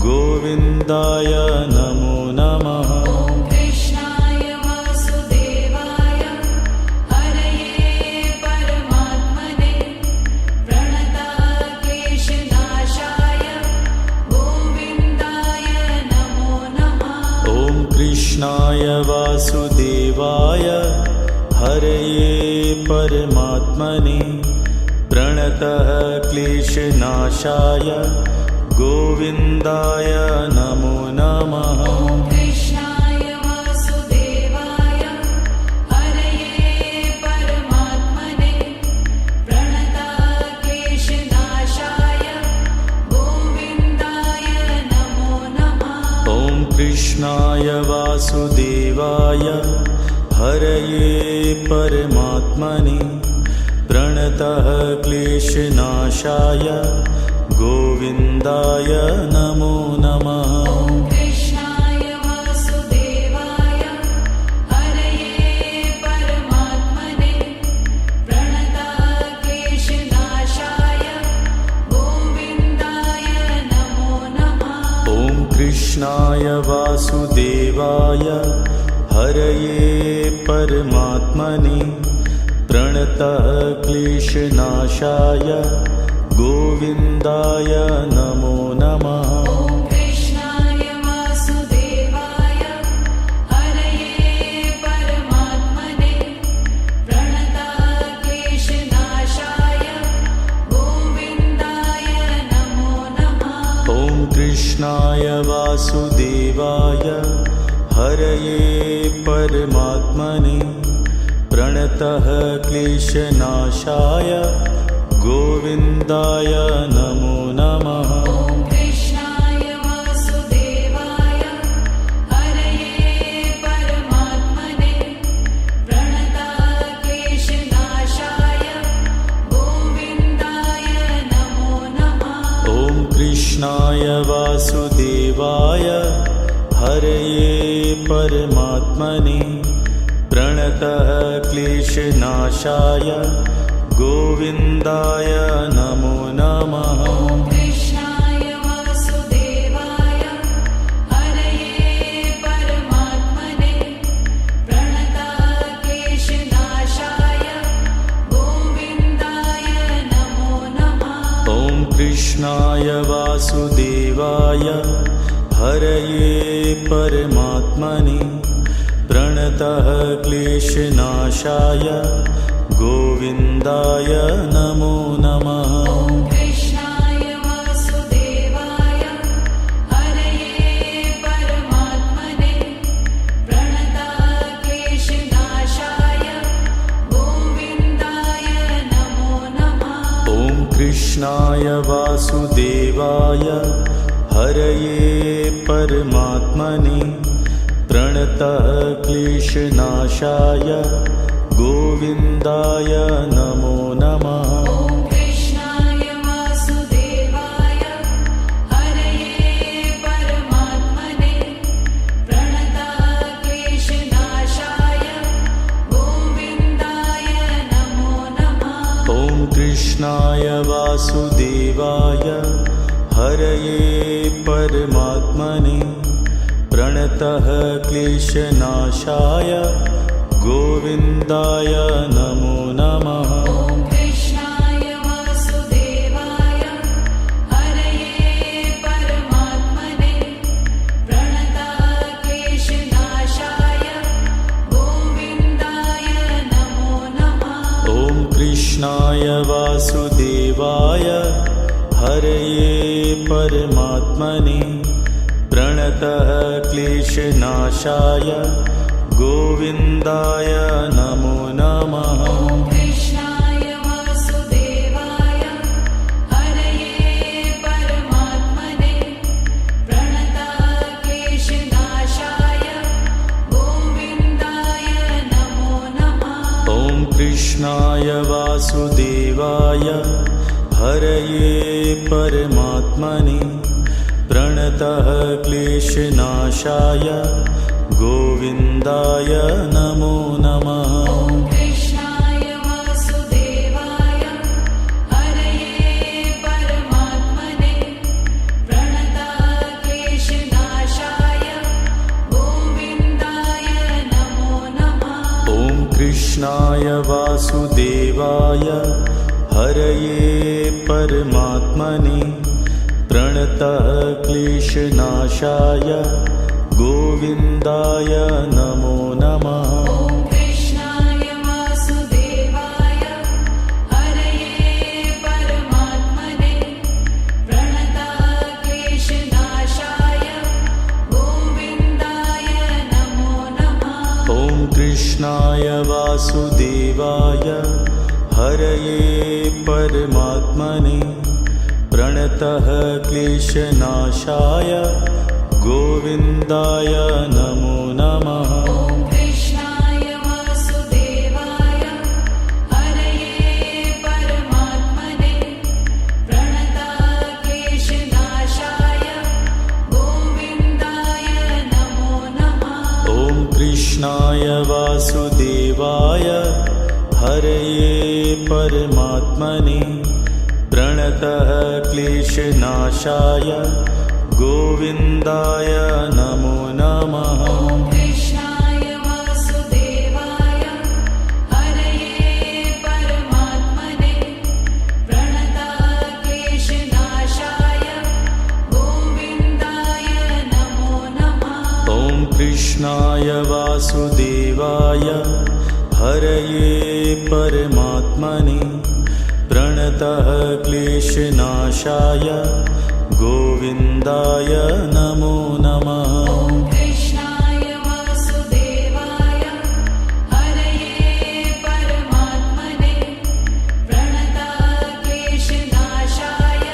गोविन्दाय नमो नमः। ॐ कृष्णाय वासुदेवाय हरये परमात्मने प्रणताः क्लेशनाशाय गोविन्दाय नमो नमः। ॐ कृष्णाय वासुदेवाय हरये परमात्मने प्रणतः क्लेशनाशाय गोविन्दाय नमो नमः। ॐ कृष्णाय वासुदेवाय हरये परमात्मने प्रणताः क्लेशनाशाय गोविन्दाय नमो नमः। ॐ कृष्णाय वासुदेवाय हरये परमात्मने प्रणतः क्लेशनाशाय गोविन्दाय नमो नमः। ॐ कृष्णाय वासुदेवाय हरये परमात्मने प्रणताः क्लेशनाशाय गोविन्दाय नमो नमः। ॐ कृष्णाय वासुदेवाय हरये परमात्मने प्रणतः क्लेशनाशाय गोविन्दाय नमो नमः। ॐ कृष्णाय वासुदेवाय हरये परमात्मने प्रणताः क्लेशनाशाय गोविन्दाय नमो नमः। ॐ कृष्णाय वासुदेवाय हरये परमात्मने प्रणतः क्लेशनाशाय गोविन्दाय नमो नमः। ॐ कृष्णाय वासुदेवाय हरये परमात्मने प्रणताः क्लेशनाशाय गोविन्दाय नमो नमः। ॐ कृष्णाय वासुदेवाय हरये परमात्मने प्रणतः क्लेशनाशाय गोविन्दाय नमो नमः। ॐ कृष्णाय वासुदेवाय हरये परमात्मने प्रणताः क्लेशनाशाय गोविन्दाय नमो नमः। ॐ कृष्णाय वासुदेवाय हरये परमात्मने प्रणतः क्लेशनाशाय गोविन्दाय नमो नमः। ॐ कृष्णाय वासुदेवाय हरये कृष्णाय वासुदेवाय हरये परमात्मने प्रणतः क्लेशनाशाय गोविन्दाय नमो नमः। ॐ कृष्णाय वासुदेवाय हरये परमात्मने प्रणतः क्लेशनाशाय गोविन्दाय नमो नमः। ॐ कृष्णाय वासुदेवाय हरये परमात्मने प्रणतः क्लेशनाशाय गोविन्दाय नमो नमः। ॐ कृष्णाय वासुदेवाय हरये परमात्मने प्रणतः क्लेशनाशाय गोविन्दाय नमो नमः। ॐ कृष्णाय वासुदेवाय हरये परमात्मने प्रणतः क्लेशनाशाय गोविन्दाय नमो नमः। ॐ कृष्णाय वासुदेवाय हरये परमात्मने प्रणतः क्लेशनाशाय गोविन्दाय नमो नमः। ॐ कृष्णाय वासुदेवाय हरये परमात्मने प्रणतः क्लेशनाशाय गोविन्दाय नमो नमः। ॐ कृष्णाय वासुदेवाय हरये परमात्मने प्रणतः क्लेशनाशाय गोविन्दाय नमो नमः। ॐ कृष्णाय वासुदेवाय हरये परमात्मने प्रणतः क्लेशनाशाय गोविन्दाय नमो नमः। ॐ कृष्णाय वासुदेवाय हरये परमात्मने प्रणतः क्लेशनाशाय गोविन्दाय नमो नमः। ॐ कृष्णाय वासुदेवाय हरये परमात्मने प्रणतः क्लेशनाशाय गोविन्दाय नमो नमः। ॐ कृष्णाय वासुदेवाय हरये परमात्मने प्रणतः क्लेशनाशाय गोविन्दाय नमो नमः। ॐ कृष्णाय वासुदेवाय हरये परमात्मने प्रणतः क्लेशनाशाय गोविन्दाय नमो नमः। ॐ कृष्णाय वासुदेवाय हरये परमात्मने प्रणतः क्लेशनाशाय गोविन्दाय नमो नमः। ॐ कृष्णाय वासुदेवाय हरये परमात्मने प्रणतः क्लेशनाशाय गोविन्दाय नमो नमः। ॐ कृष्णाय वासुदेवाय हरये परमात्मने प्रणतः क्लेशनाशाय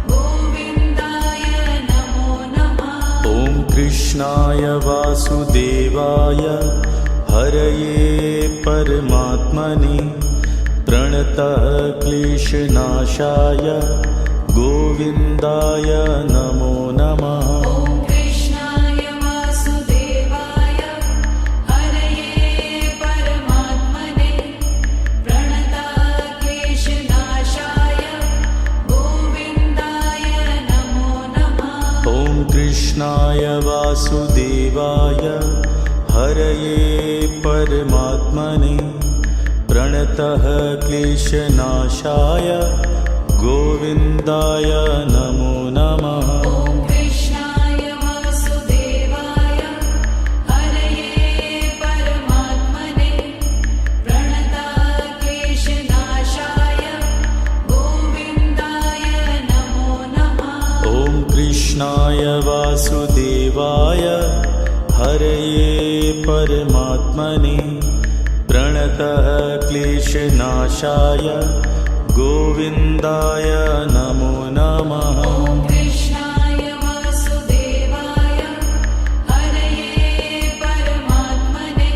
गोविन्दाय नमो नमः। ॐ कृष्णाय वासुदेवाय हरये परमात्मने प्रणतः क्लेशनाशाय गोविन्दाय नमो नमः। ॐ कृष्णाय वासुदेवाय हरये परमात्मने प्रणतः क्लेशनाशाय गोविन्दाय नमो नमः। ॐ कृष्णाय वासुदेवाय हरये परमात्मने प्रणतः क्लेशनाशाय गोविन्दाय नमो नमः। ॐ कृष्णाय वासुदेवाय हरये परमात्मने प्रणतः क्लेशनाशाय गोविन्दाय नमो नमः। ॐ कृष्णाय वासुदेवाय हरये परमात्मने प्रणतः क्लेशनाशाय गोविन्दाय नमो नमः। ॐ कृष्णाय वासुदेवाय हरये परमात्मने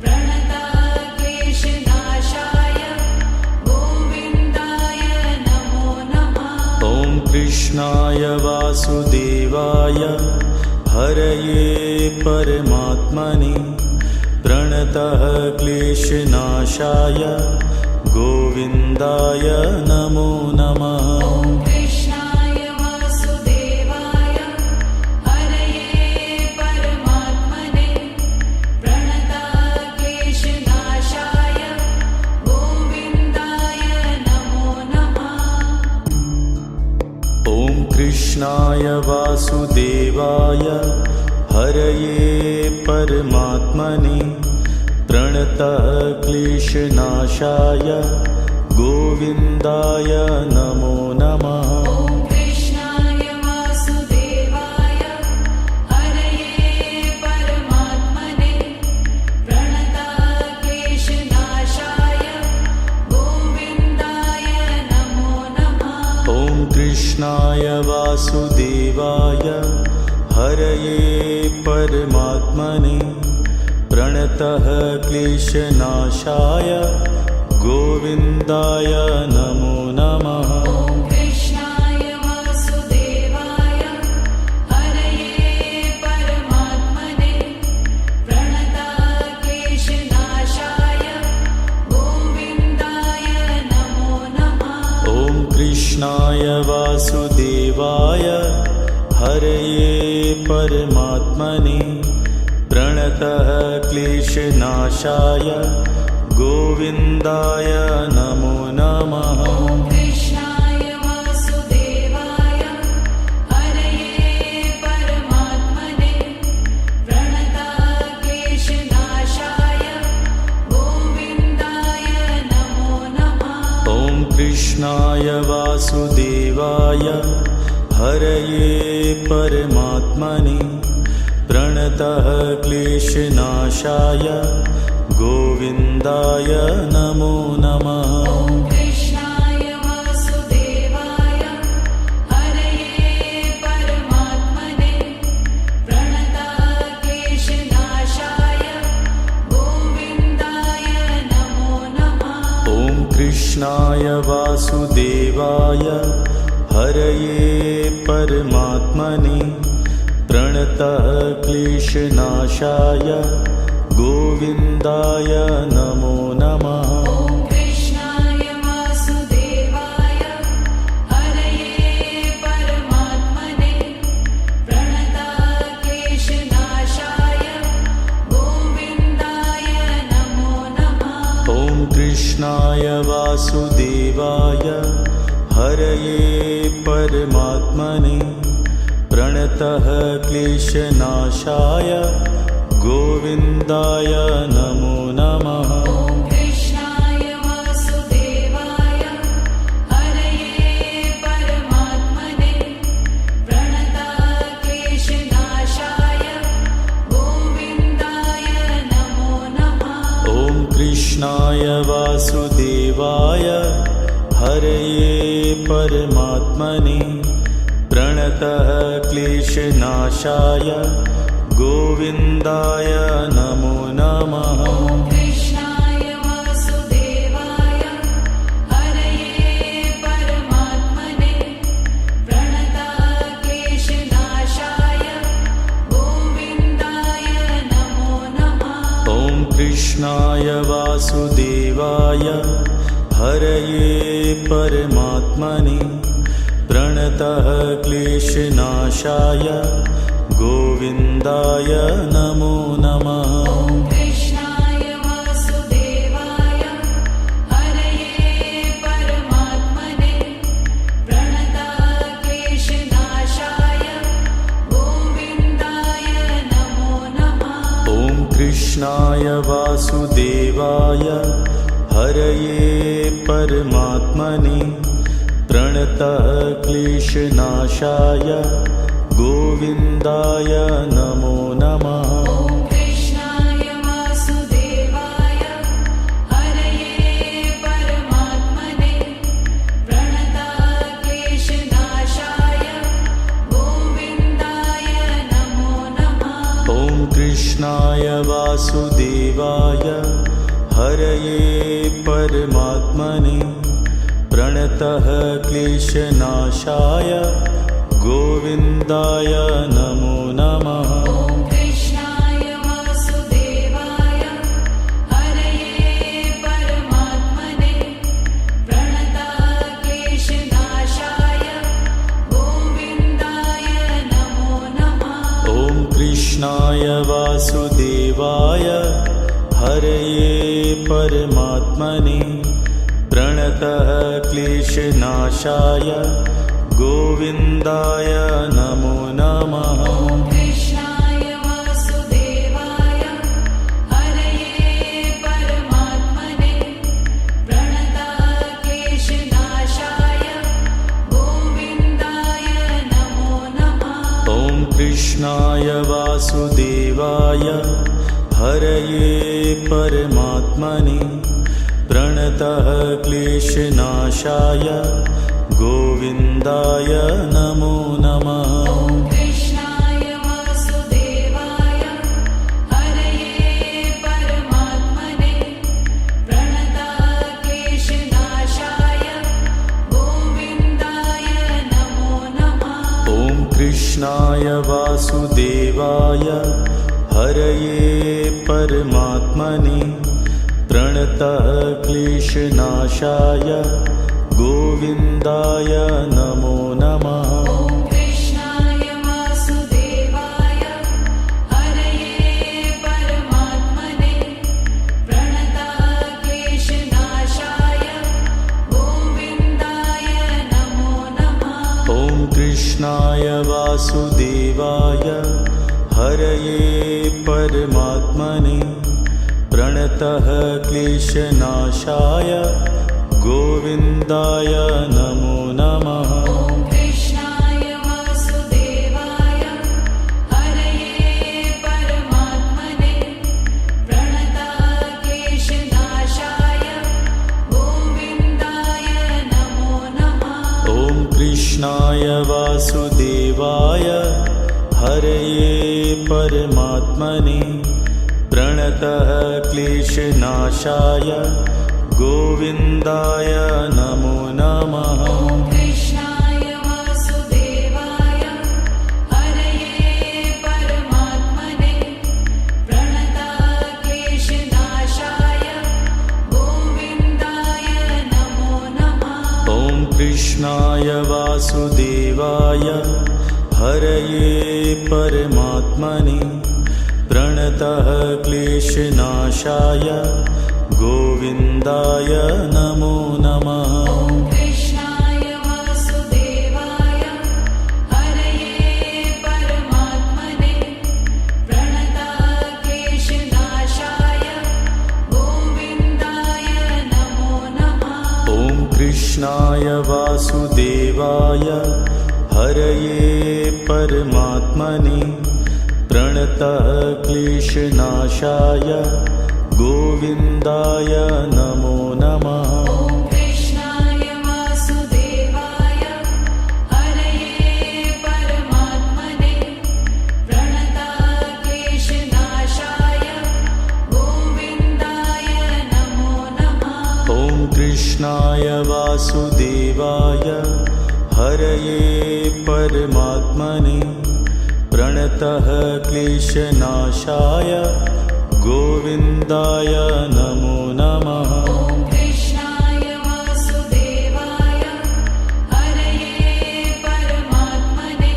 प्रणतक्लेशनाशाय गोविन्दाय नमो नमः। ॐ कृष्णाय वासुदेवाय हरये परमात्मने प्रणतः क्लेशनाशाय गोविन्दाय नमो नमः। ॐ कृष्णाय वासुदेवाय हरये परमात्मने प्रणतक्लेशनाशाय गोविन्दाय नमो नमः। ॐ कृष्णाय वासुदेवाय हरये परमात्मने प्रणतः क्लेशनाशाय गोविन्दाय नमो नमः। ॐ कृष्णाय वासुदेवाय हरये परमात्मने प्रणतक्लेशनाशाय गोविन्दाय नमो नमः। ॐ कृष्णाय वासुदेवाय हरये परमात्मने प्रणतः क्लेशनाशाय गोविन्दाय नमो नमः। ॐ कृष्णाय वासुदेवाय हरये परमात्मने प्रणतक्लेशनाशाय गोविन्दाय नमो नमः। ॐ कृष्णाय वासुदेवाय हरये परमात्मने प्रणतः क्लेशनाशाय गोविन्दाय नमो नमः। ॐ कृष्णाय वासुदेवाय हरये परमात्मने प्रणतक्लेशनाशाय गोविन्दाय नमो नमः। ॐ कृष्णाय वासुदेवाय हरये परमात्मने प्रणतः क्लेशनाशाय गोविन्दाय नमो नमः। ॐ कृष्णाय वासुदेवाय हरये परमात्मने प्रणतक्लेशनाशाय गोविन्दाय नमो नमः। ॐ कृष्णाय वासुदेवाय हरये परमात्मने प्रणतः क्लेशनाशाय गोविन्दाय नमो नमः। ॐ कृष्णाय वासुदेवाय हरये परमात्मने प्रणतक्लेशनाशाय गोविन्दाय नमो नमः। ॐ कृष्णाय वासुदेवाय हरये परमात्मने प्रणतः क्लेशनाशाय गोविन्दाय नमो नमः। ॐ कृष्णाय वासुदेवाय हरये परमात्मने प्रणतक्लेशनाशाय गोविन्दाय नमो नमः। ॐ कृष्णाय वासुदेवाय हरये परमात्मने प्रणतः क्लेशनाशाय गोविन्दाय नमो नमः। ॐ कृष्णाय वासुदेवाय हरये परमात्मने प्रणतक्लेशनाशाय गोविन्दाय नमो नमः। ॐ कृष्णाय वासुदेवाय हरये परमात्मने प्रणतः क्लेशनाशाय गोविन्दाय नमो नमः। ॐ कृष्णाय वासुदेवाय हरये परमात्मने प्रणतक्लेशनाशाय गोविन्दाय नमो नमः। ॐ कृष्णाय वासुदेवाय हरये परमात्मने प्रणतः क्लेशनाशाय गोविन्दाय नमो नमः। ॐ कृष्णाय वासुदेवाय हरये परमात्मने कृष्णाय वासुदेवाय हरये परमात्मने प्रणतः क्लेशनाशाय गोविन्दाय नमो नमः। ॐ कृष्णाय वासुदेवाय हरये परमात्मने प्रणताः क्लेशनाशाय गोविन्दाय नमो नमः। ॐ कृष्णाय वासुदेवाय हरये परमात्मने प्रणतः क्लेशनाशाय गोविन्दाय नमो नमः। ॐ कृष्णाय वासुदेवाय हरये परमात्मने प्रणताः क्लेशनाशाय गोविन्दाय नमो नमः। ॐ कृष्णाय वासुदेवाय हरये परमात्मने प्रणतः क्लेशनाशाय गोविन्दाय नमो नमः। ॐ कृष्णाय वासुदेवाय हरये परमात्मने प्रणताः क्लेशनाशाय गोविन्दाय नमो नमः। ॐ कृष्णाय वासुदेवाय हरये परमात्मने प्रणतः क्लेशनाशाय गोविन्दाय नमो नमः। ॐ कृष्णाय वासुदेवाय हरये परमात्मने प्रणताः क्लेशनाशाय गोविन्दाय नमो नमः। ॐ कृष्णाय वासुदेवाय हरये परमात्मने प्रणतः क्लेशनाशाय गोविन्दाय नमो नमः। ॐ कृष्णाय वासुदेवाय हरये परमात्मने प्रणताः क्लेशनाशाय गोविन्दाय नमो नमः। ॐ कृष्णाय वासुदेवाय हरये परमात्मने प्रणतः क्लेशनाशाय गोविन्दाय नमो नमः। ॐ कृष्णाय वासुदेवाय हरये परमात्मने प्रणताः क्लेशनाशाय गोविन्दाय नमो नमः। ॐ कृष्णाय वासुदेवाय हरये परमात्मने प्रणतः क्लेशनाशाय गोविन्दाय नमो नमः। ॐ कृष्णाय वासुदेवाय हरये परमात्मने प्रणताः क्लेशनाशाय गोविन्दाय नमो नमः। ॐ कृष्णाय वासुदेवाय हरये परमात्मने प्रणतः क्लेशनाशाय गोविन्दाय नमो नमः। ॐ कृष्णाय वासुदेवाय हरये परमात्मने प्रणताः क्लेशनाशाय गोविन्दाय नमो नमः। ॐ कृष्णाय वासुदेवाय हरये परमात्मने प्रणतः क्लेशनाशाय गोविन्दाय नमो नमः। ॐ कृष्णाय वासुदेवाय हरये परमात्मने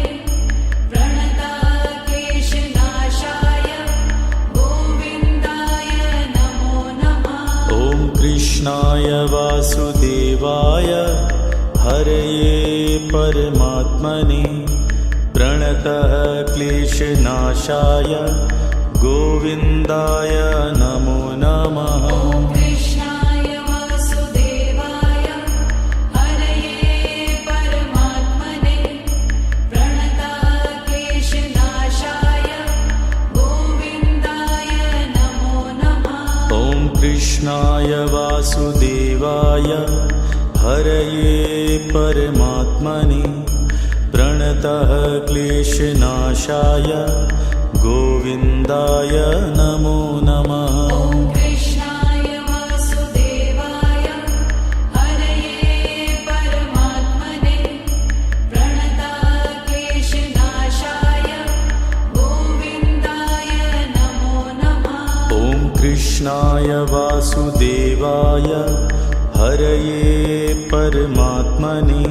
प्रणताः क्लेशनाशाय गोविन्दाय नमो नमः। ॐ कृष्णाय वासुदेवाय हरये परमात्मने प्रणतः क्लेशनाशाय गोविन्दाय नमो नमः। ॐ कृष्णाय वासुदेवाय हरये परमात्मने प्रणताः क्लेशनाशाय गोविन्दाय नमो नमः। ॐ कृष्णाय वासुदेवाय हरये परमात्मने प्रणतः क्लेशनाशाय गोविन्दाय नमो नमः। ॐ कृष्णाय वासुदेवाय हरये परमात्मने प्रणताक्लेशनाशाय गोविन्दाय नमो नमः। ॐ कृष्णाय वासुदेवाय हरये परमात्मने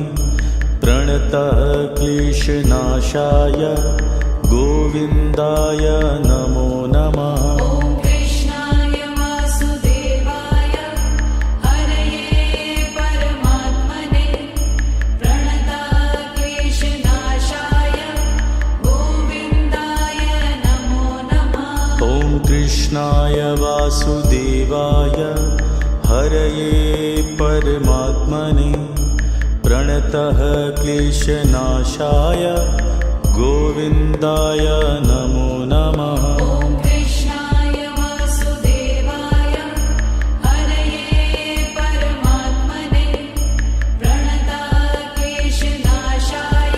प्रणतः क्लेशनाशाय गोविन्दाय नमो नमः। ॐ कृष्णाय वासुदेवाय हरये परमात्मने प्रणताक्लेशनाशाय गोविन्दाय नमो नमः। ॐ कृष्णाय वासुदेवाय हरये परमात्मने प्रणतः क्लेशनाशाय गोविन्दाय नमो नमः। ॐ कृष्णाय वासुदेवाय हरये परमात्मने प्रणताक्लेशनाशाय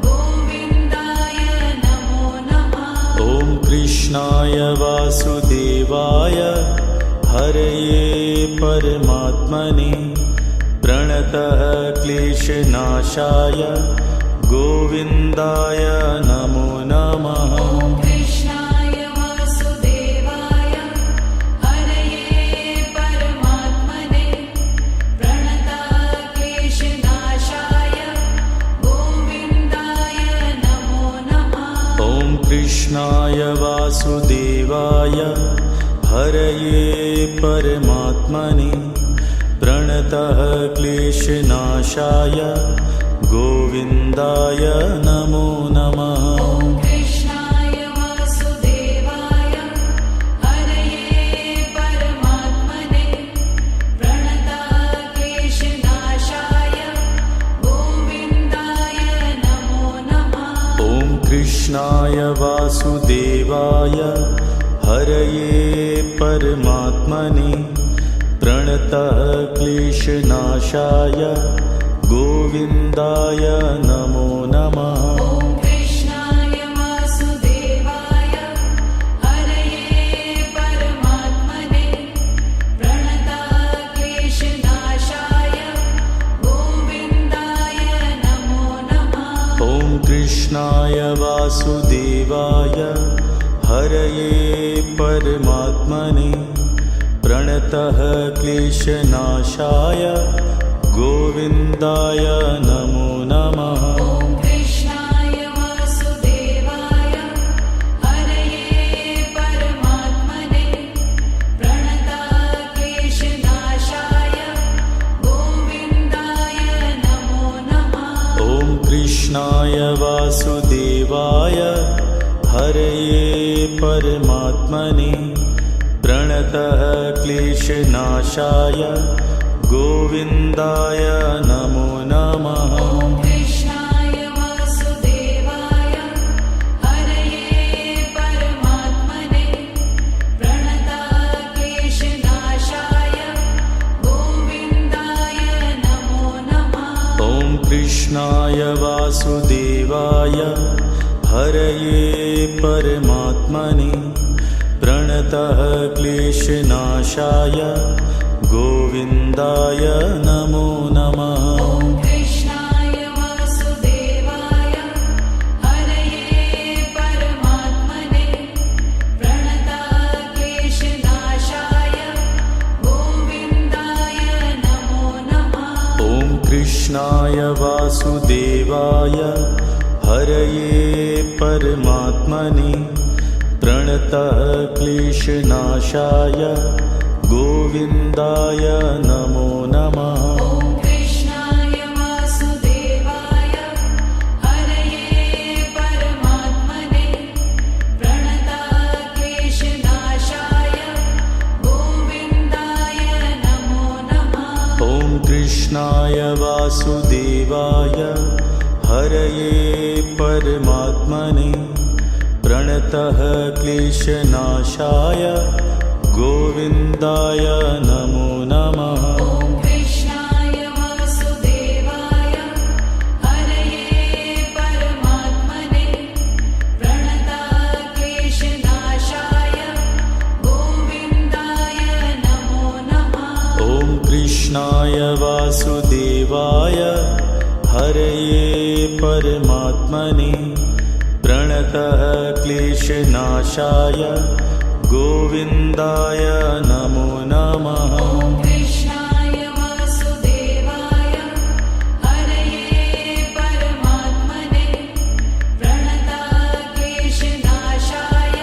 गोविन्दाय नमो नमः। ॐ कृष्णाय वासुदेवाय हरये परमात्मने प्रणतः क्लेशनाशाय गोविन्दाय नमो नमः। ॐ कृष्णाय वासुदेवाय हरये परमात्मने प्रणताक्लेशनाशाय गोविन्दाय नमो नमः। ॐ कृष्णाय वासुदेवाय हरये परमात्मने प्रणतः क्लेशनाशाय गोविन्दाय नमो नमः। ॐ कृष्णाय वासुदेवाय हरये परमात्मने प्रणताक्लेशनाशाय गोविन्दाय नमो नमः। ॐ कृष्णाय वासुदेवाय हरये परमात्मने प्रणतः क्लेशनाशाय गोविन्दाय नमो नमः। ॐ कृष्णाय वासुदेवाय हरये परमात्मने प्रणताक्लेशनाशाय गोविन्दाय नमो नमः। ॐ कृष्णाय वासुदेवाय हरये परमात्मने प्रणतः क्लेशनाशाय गोविन्दाय नमो नमः। ॐ कृष्णाय वासुदेवाय हरये परमात्मने प्रणताक्लेशनाशाय गोविन्दाय नमो नमः। ॐ कृष्णाय वासुदेवाय हरये परमात्मने प्रणतः क्लेशनाशाय गोविन्दाय नमो नमः। ॐ कृष्णाय वासुदेवाय हरये परमात्मने प्रणताक्लेशनाशाय गोविन्दाय नमो नमः। ॐ कृष्णाय वासुदेवाय हरये परमात्मने प्रणतः क्लेशनाशाय गोविन्दाय नमो नमः। ॐ कृष्णाय वासुदेवाय हरये परमात्मने प्रणताक्लेशनाशाय गोविन्दाय नमो नमः। ॐ कृष्णाय वासुदेवाय हरये परमात्मने प्रणतः क्लेशनाशाय गोविन्दाय नमो नमः। ॐ कृष्णाय वासुदेवाय हरये परमात्मने प्रणताक्लेशनाशाय गोविन्दाय नमो नमः। ॐ कृष्णाय वासुदेवाय हरये परमात्मने प्रणतः क्लेशनाशाय गोविन्दाय नमो नमः। ॐ कृष्णाय वासुदेवाय हरये परमात्मने प्रणताक्लेशनाशाय परमात्मने प्रणतः क्लेशनाशाय गोविन्दाय नमो नमः। ॐ कृष्णाय वासुदेवाय हरये परमात्मने प्रणताः क्लेशनाशाय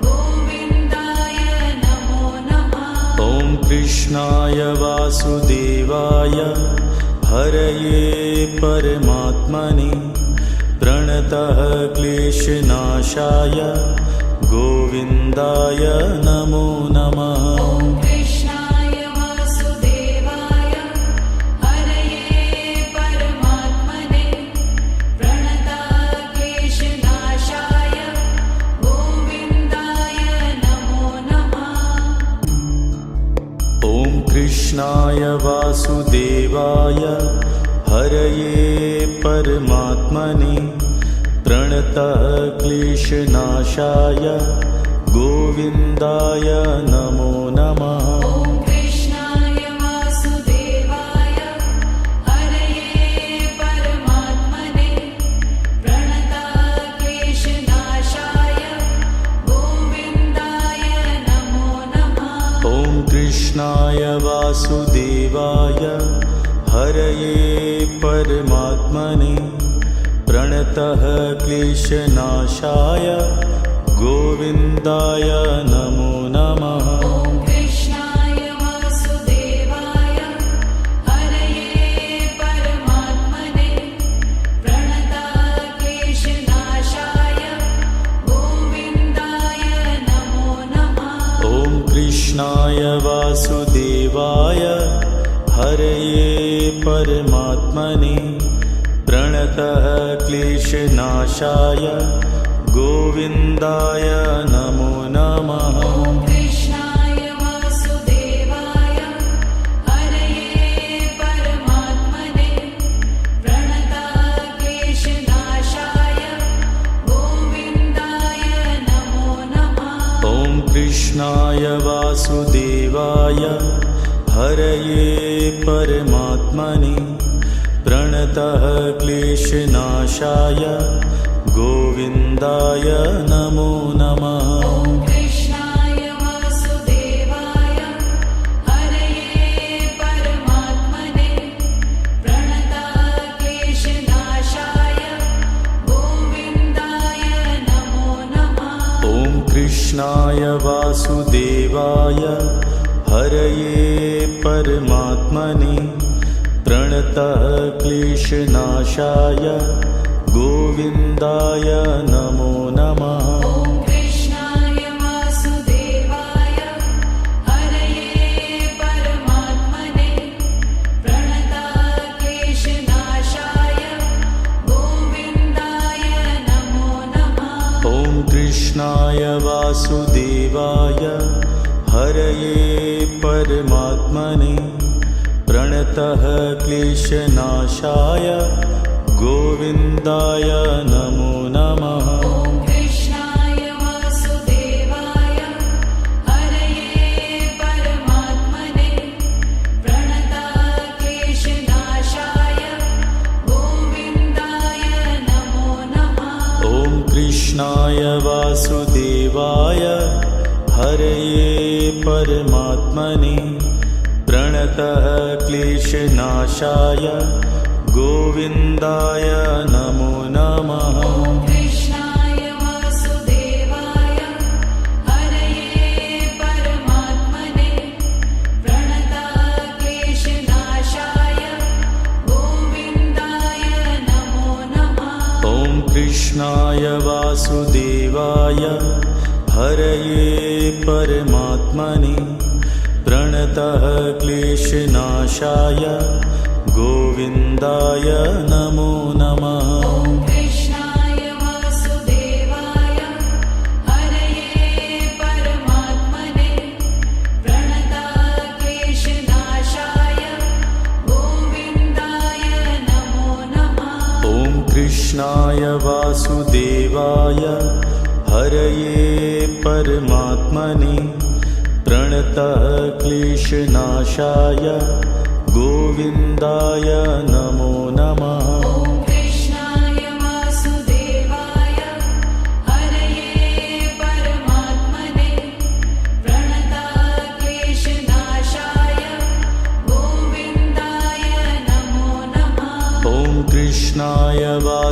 गोविन्दाय नमो नमः। ॐ कृष्णाय वासुदेवाय हरये परमात्मने प्रणतः क्लेशनाशाय गोविन्दाय नमो नमः। ॐ कृष्णाय वासुदेवाय हरये परमात्मने प्रणताः क्लेशनाशाय गोविन्दाय नमो नमः। ॐ कृष्णाय वासुदेवाय हरये परमात्मने प्रणतः क्लेशनाशाय गोविन्दाय नमो नमः। ॐ कृष्णाय वासुदेवाय हरये परमात्मने प्रणताः क्लेशनाशाय गोविन्दाय नमो नमः। ॐ कृष्णाय वासुदेवाय हरये परमात्मने प्रणतः क्लेशनाशाय गोविन्दाय नमो नमः। ॐ कृष्णाय वासुदेवाय हरये परमात्मने प्रणताः क्लेशनाशाय गोविन्दाय नमो नमः। ॐ कृष्णाय वासुदेवाय हरये परमात्मने प्रणतः क्लेशनाशाय गोविन्दाय नमो नमः। ॐ कृष्णाय वासुदेवाय हरये परमात्मने प्रणताः क्लेशनाशाय गोविन्दाय नमो नमः। ॐ कृष्णाय वासुदेवाय हरये परमात्मने प्रणतः क्लेशनाशाय गोविन्दाय नमो नमः। ॐ कृष्णाय वासुदेवाय हरये परमात्मने प्रणताः क्लेशनाशाय गोविन्दाय नमो नमः। ॐ कृष्णाय वासुदेवाय हरये परमात्मने प्रणतः क्लेशनाशाय गोविन्दाय नमो नमः। ॐ कृष्णाय वासुदेवाय हरये परमात्मने प्रणताः क्लेशनाशाय गोविन्दाय नमो नमः। ॐ कृष्णाय वासुदेवाय हरये परमात्मने प्रणतः क्लेशनाशाय गोविन्दाय नमो नमः। ॐ कृष्णाय वासुदेवाय हरये परमात्मने प्रणताः क्लेशनाशाय गोविन्दाय नमो नमः। ॐ कृष्णाय वासुदेवाय हरये परमात्मने प्रणतः क्लेशनाशाय गोविन्दाय नमो नमः। ॐ कृष्णाय वासुदेवाय हरये परमात्मने प्रणताः क्लेशनाशाय गोविन्दाय नमो नमः। ॐ कृष्णाय वासुदेवाय हरये परमात्मने प्रणतः क्लेशनाशाय गोविन्दाय नमो नमः। ॐ कृष्णाय वासुदेवाय हरये परमात्मने प्रणताः क्लेशनाशाय गोविन्दाय नमो नमः। ॐ कृष्णाय वासुदेवाय हरये परमात्मने प्रणतः क्लेशनाशाय गोविन्दाय नमो नमः। ॐ कृष्णाय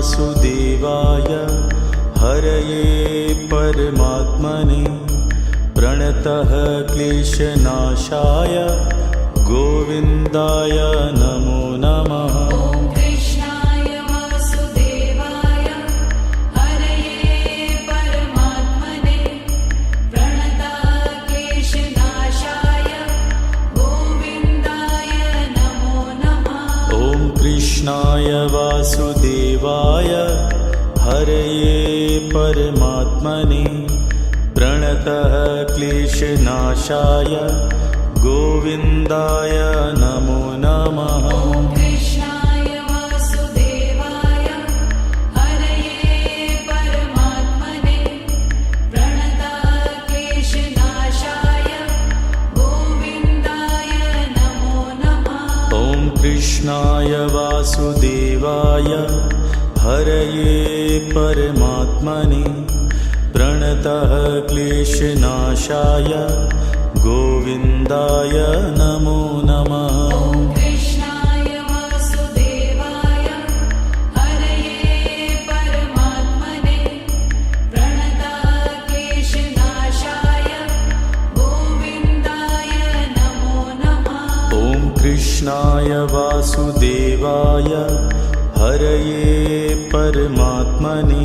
वासुदेवाय हरये परमात्मने प्रणतः क्लेशनाशाय गोविन्दाय नमो नमः। ॐ कृष्णाय वासुदेवाय हरये परमात्मने प्रणताः क्लेशनाशाय गोविन्दाय नमो नमः। ॐ कृष्णाय वासुदेवाय हरये परमात्मने प्रणतः क्लेशनाशाय गोविन्दाय नमो नमः। ॐ कृष्णाय वासुदेवाय हरये परमात्मने प्रणताः क्लेशनाशाय गोविन्दाय नमो नमः। ॐ कृष्णाय वासुदेवाय हरये परमात्मने प्रणतः क्लेशनाशाय गोविन्दाय नमो नमः। ॐ कृष्णाय वासुदेवाय हरये परमात्मने प्रणताः क्लेशनाशाय गोविन्दाय नमो नमः। ॐ कृष्णाय वासुदेवाय हरये परमात्मने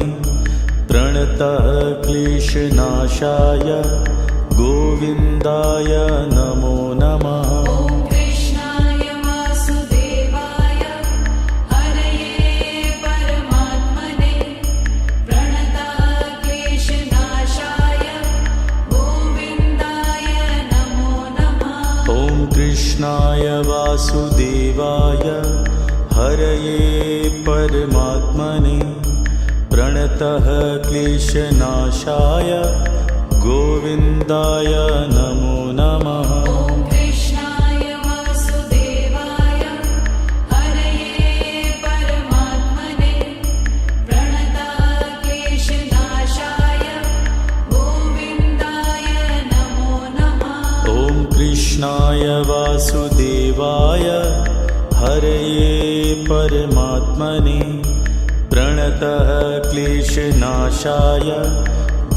प्रणतः क्लेशनाशाय गोविन्दाय नमो नमः। ॐ कृष्णाय वासुदेवाय हरये परमात्मने प्रणताः क्लेशनाशाय गोविन्दाय नमो नमः। ॐ कृष्णाय वासुदेवाय हरये परमात्मने प्रणतः क्लेशनाशाय गोविन्दाय नमो नमः। ॐ कृष्णाय वासुदेवाय हरये परमात्मने प्रणताः क्लेशनाशाय गोविन्दाय नमो नमः। ॐ कृष्णाय वासुदेवाय हरये परमात्मने प्रणतः क्लेशनाशाय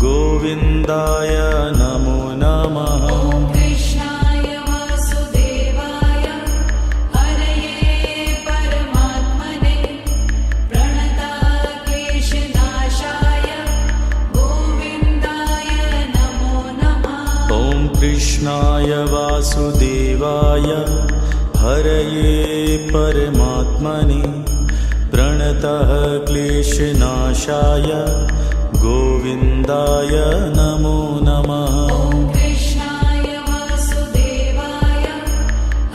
गोविन्दाय नमो नमः। ॐ कृष्णाय वासुदेवाय हरये परमात्मने प्रणताः क्लेशनाशाय गोविन्दाय नमो नमः। ॐ कृष्णाय वासुदेवाय हरये परमात्मने प्रणतः क्लेशनाशाय गोविन्दाय नमो नमः। ॐ कृष्णाय वासुदेवाय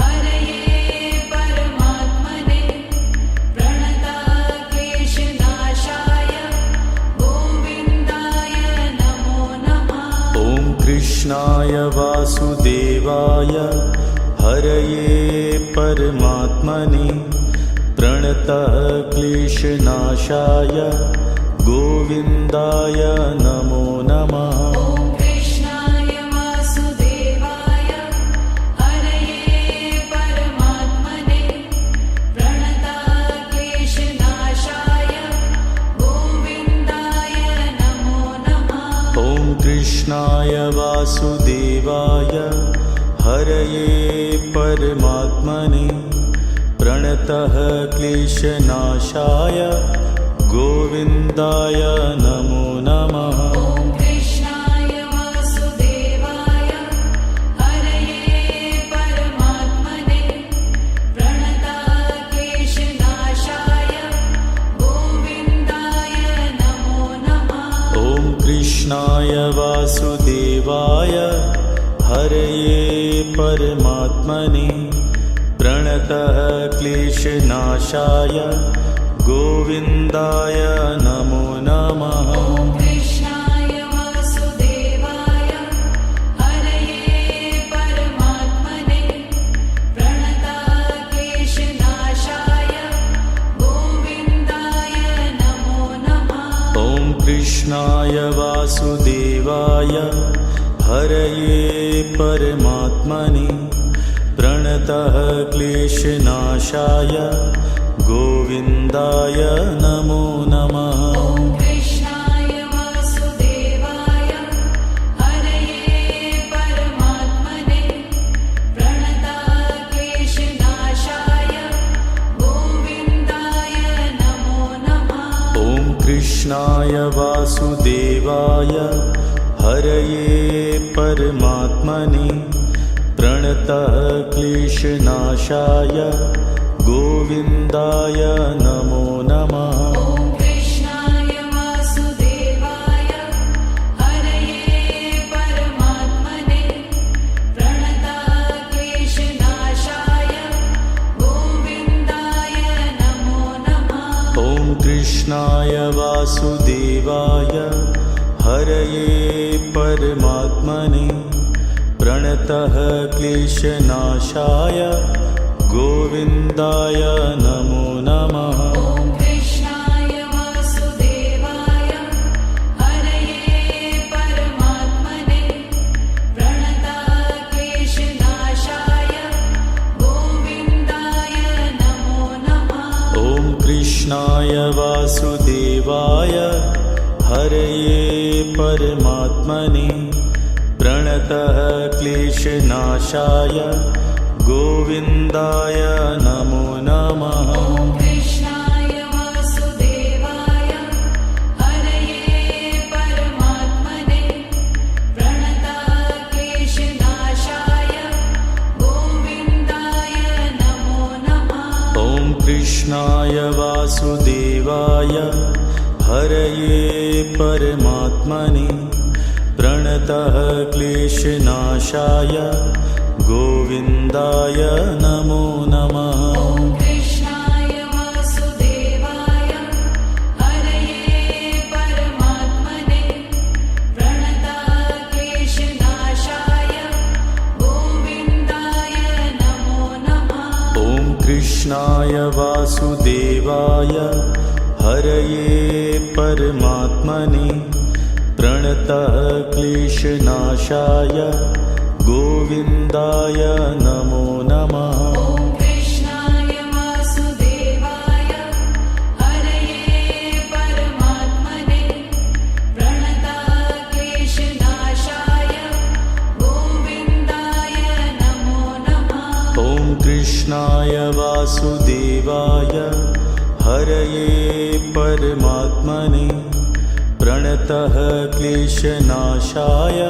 हरये परमात्मने प्रणताः क्लेशनाशाय गोविन्दाय नमो नमः। ॐ कृष्णाय वासुदेवाय हरये परमात्मने प्रणतः क्लेशनाशाय गोविन्दाय नमो नमः। ॐ कृष्णाय वासुदेवाय हरये परमात्मने प्रणताः क्लेशनाशाय गोविन्दाय नमो नमः। ॐ कृष्णाय वासुदेवाय हरये परमात्मने प्रणतः क्लेशनाशाय गोविन्दाय नमो नमः। ॐ कृष्णाय वासुदेवाय हरये परमात्मने प्रणताः क्लेशनाशाय गोविन्दाय नमो नमः। ॐ कृष्णाय वासुदेवाय हरये परमात्मने प्रणतः क्लेशनाशाय गोविन्दाय नमो नमः। ॐ कृष्णाय वासुदेवाय हरये परमात्मने प्रणताः क्लेशनाशाय गोविन्दाय नमो नमः। ॐ कृष्णाय वासुदेवाय हरये परमात्मने प्रणतः क्लेशनाशाय गोविन्दाय नमो नमः। ॐ कृष्णाय वासुदेवाय हरये परमात्मने प्रणतक्लेशनाशाय गोविन्दाय नमो नमः। ॐ कृष्णाय वासुदेवाय हरये परमात्मने प्रणतः क्लेशनाशाय गोविन्दाय नमो नमः। ॐ कृष्णाय वासुदेवाय हरये परमात्मने प्रणतक्लेशनाशाय गोविन्दाय नमो नमः। ॐ कृष्णाय वासुदेवाय हरये परमात्मने प्रणतः क्लेशनाशाय गोविन्दाय नमो नमः। ॐ कृष्णाय वासुदेवाय हरये परमात्मने प्रणतक्लेशनाशाय गोविन्दाय नमो नमः। ॐ कृष्णाय वासुदेवाय हरये परमात्मने प्रणतः क्लेशनाशाय गोविन्दाय नमो नमः। ॐ कृष्णाय वासुदेवाय हरये परमात्मने प्रणतक्लेशनाशाय गोविन्दाय नमो नमः। ॐ कृष्णाय वासुदेवाय हरये परमात्मने प्रणतः क्लेशनाशाय गोविन्दाय नमो नमः। ॐ कृष्णाय वासुदेवाय हरये परमात्मने प्रणतक्लेशनाशाय गोविन्दाय नमो नमः। ॐ कृष्णाय वासुदेवाय हरये परमात्मने प्रणतः क्लेशनाशाय गोविन्दाय नमो नमः। ॐ कृष्णाय वासुदेवाय हरये परमात्मने प्रणतक्लेशनाशाय गोविन्दाय नमो नमः। ॐ कृष्णाय वासुदेवाय हरये परमात्मने प्रणतः क्लेशनाशाय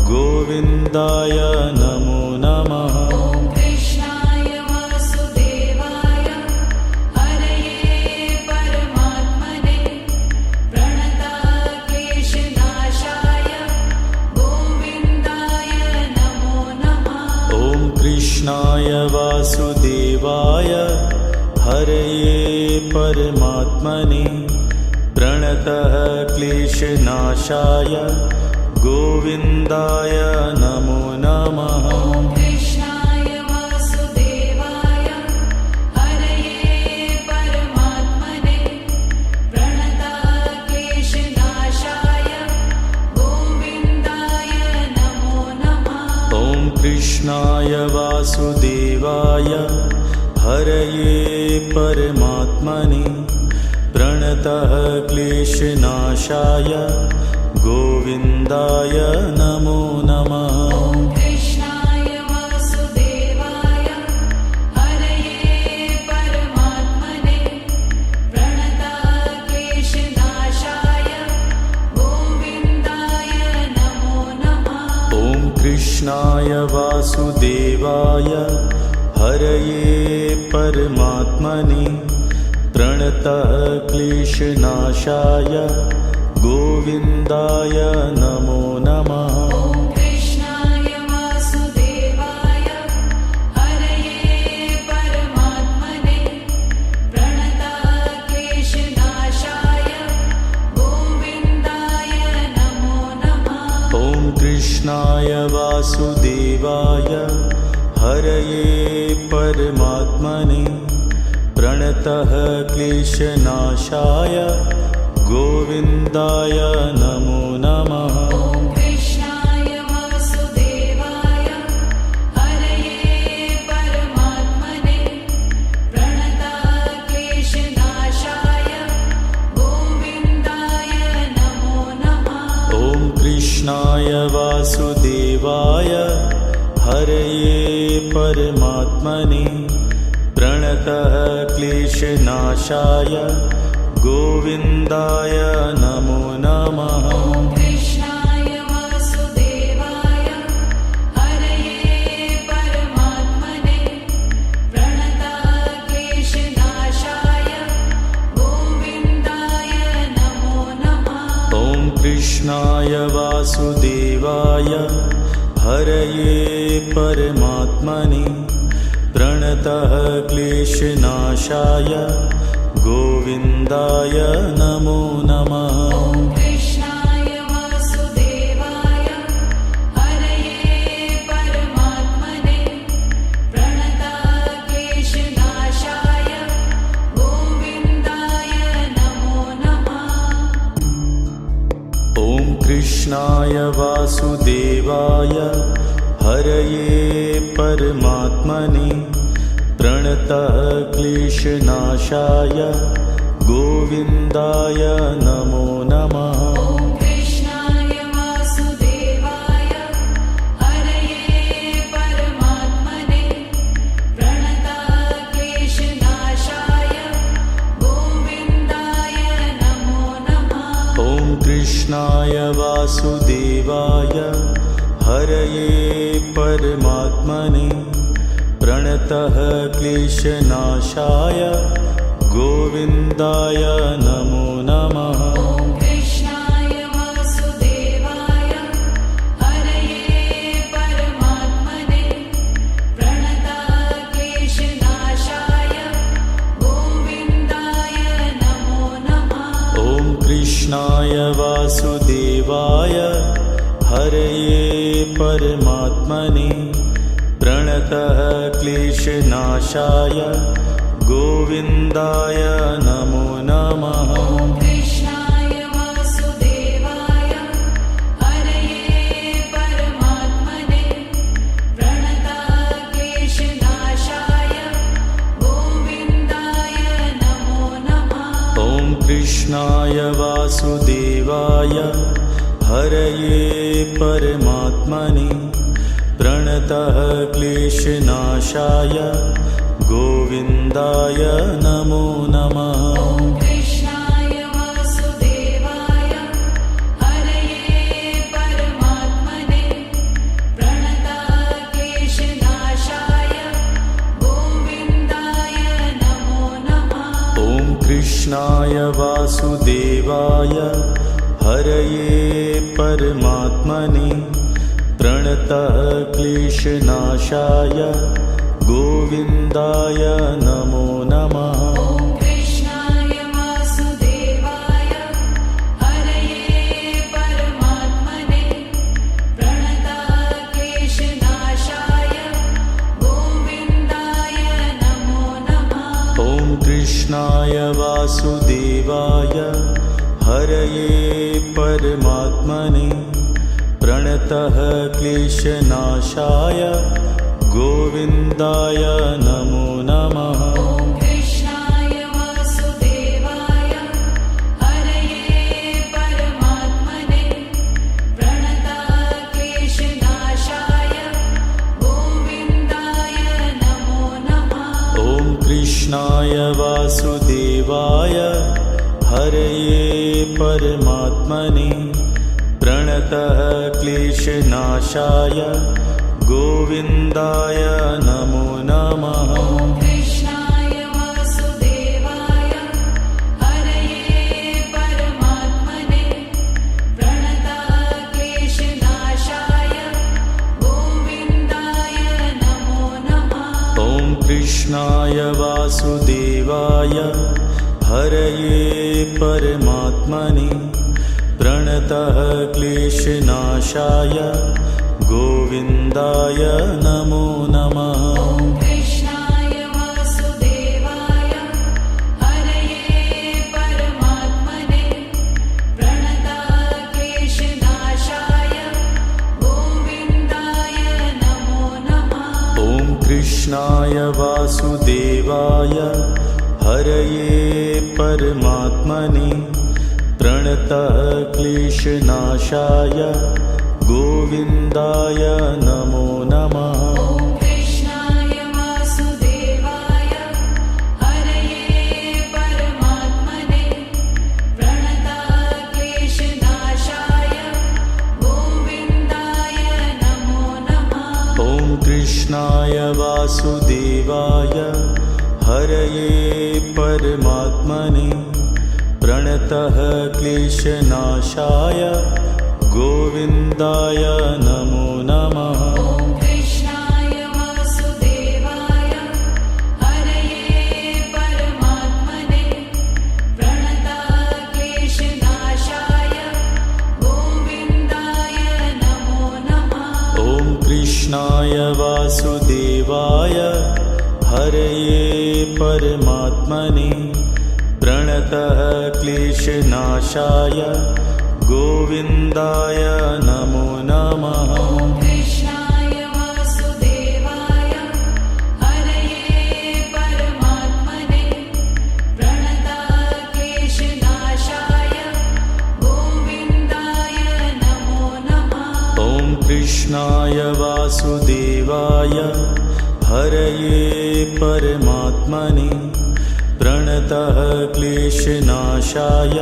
गोविन्दाय नमो नमः। ॐ कृष्णाय वासुदेवाय हरये परमात्मने प्रणतक्लेशनाशाय गोविन्दाय नमो नमः। ॐ कृष्णाय वासुदेवाय हरये परमात्मने प्रणतः क्लेशनाशाय गोविन्दाय नमो नमः। ॐ कृष्णाय वासुदेवाय हरये परमात्मने प्रणतक्लेशनाशाय गोविन्दाय नमो नमः। ॐ कृष्णाय वासुदेवाय हरये परमात्मने प्रणतः क्लेशनाशाय गोविन्दाय नमो नमः। ॐ कृष्णाय वासुदेवाय हरये परमात्मने प्रणतक्लेशनाशाय गोविन्दाय नमो नमः। ॐ कृष्णाय वासुदेवाय हरये परमात्मने प्रणतः क्लेशनाशाय गोविन्दाय नमो नमः। ॐ कृष्णाय वासुदेवाय हरये परमात्मने प्रणतक्लेशनाशाय गोविन्दाय नमो नमः। ॐ कृष्णाय वासुदेवाय हरये परमात्मने प्रणतः क्लेशनाशाय गोविन्दाय नमो नमः। ॐ कृष्णाय वासुदेवाय हरये परमात्मने प्रणतक्लेशनाशाय कृष्णाय वासुदेवाय हरये परमात्मने प्रणतः क्लेशनाशाय गोविन्दाय नमो नमः। ॐ कृष्णाय वासुदेवाय हरये परमात्मने प्रणतः क्लेशनाशाय गोविन्दाय नमो नमः। ॐ कृष्णाय वासुदेवाय हरये परमात्मने प्रणतः क्लेशनाशाय गोविन्दाय नमो नमः। ॐ कृष्णाय वासुदेवाय हरये परमात्मने प्रणतः क्लेशनाशाय गोविन्दाय नमो नमः। ॐ कृष्णाय वासुदेवाय हरये परमात्मने प्रणतः क्लेशनाशाय गोविन्दाय नमो नमः। ॐ कृष्णाय वासुदेवाय हरये परमात्मने प्रणतः क्लेशनाशाय गोविन्दाय नमो नमः। ॐ कृष्णाय वासुदेवाय हरये परमात्मने प्रणतः क्लेशनाशाय गोविन्दाय नमो नमः। ॐ कृष्णाय वासुदेवाय हरये परमात्मने प्रणतः क्लेशनाशाय गोविन्दाय नमो नमः। ॐ कृष्णाय वासुदेवाय हरये परमात्मने प्रणतः क्लेशनाशाय गोविन्दाय नमो नमः। ॐ कृष्णाय वासुदेवाय हरये परमात्मने प्रणतः क्लेशनाशाय गोविन्दाय नमो नमः। ॐ कृष्णाय वासुदेवाय हरये परमात्मने प्रणतः क्लेशनाशाय गोविन्दाय नमो नमः। ॐ कृष्णाय वासुदेवाय हरये परमात्मने प्रणतः क्लेशनाशाय गोविन्दाय नमो नमः। ॐ कृष्णाय वासुदेवाय हरये परमात्मने प्रणतः क्लेशनाशाय गोविन्दाय नमो नमः। ॐ कृष्णाय वासुदेवाय हरये परमात्मने प्रणतः क्लेशनाशाय गोविन्दाय नमो नमः। ॐ कृष्णाय वासुदेवाय हरये परमात्मने प्रणतः क्लेशनाशाय गोविन्दाय नमो नमः। ॐ कृष्णाय वासुदेवाय हरये परमात्मने प्रणतः क्लेशनाशाय गोविन्दाय नमो नमः। ॐ कृष्णाय वासुदेवाय हरये परमात्मने प्रणतः क्लेशनाशाय गोविन्दाय नमो नमः। ॐ कृष्णाय वासुदेवाय हरये परमात्मने प्रणतः क्लेशनाशाय गोविन्दाय नमो नमः। ॐ कृष्णाय वासुदेवाय हरये परमात्मने प्रणतः क्लेशनाशाय गोविन्दाय नमो नमः। ॐ कृष्णाय वासुदेवाय हरये परमात्मने प्रणतः क्लेशनाशाय गोविन्दाय नमो नमः। ॐ कृष्णाय वासुदेवाय हरये परमात्मने प्रणतः क्लेशनाशाय गोविन्दाय नमो नमः। ॐ कृष्णाय वासुदेवाय हरये परमात्मने प्रणतः क्लेशनाशाय गोविन्दाय नमो नमः। ॐ कृष्णाय वासुदेवाय हरये परमात्मने प्रणतः क्लेशनाशाय गोविन्दाय नमो नमः। ॐ कृष्णाय वासुदेवाय हरये परमात्मने प्रणतः क्लेशनाशाय गोविन्दाय नमो नमः। ॐ कृष्णाय वासुदेवाय हरये परमात्मने प्रणतः क्लेशनाशाय गोविन्दाय नमो नमः। ॐ कृष्णाय वासुदेवाय हरये परमात्मने प्रणतः क्लेशनाशाय गोविन्दाय नमो नमः। ॐ कृष्णाय वासुदेवाय हरये परमात्मने प्रणतः क्लेशनाशाय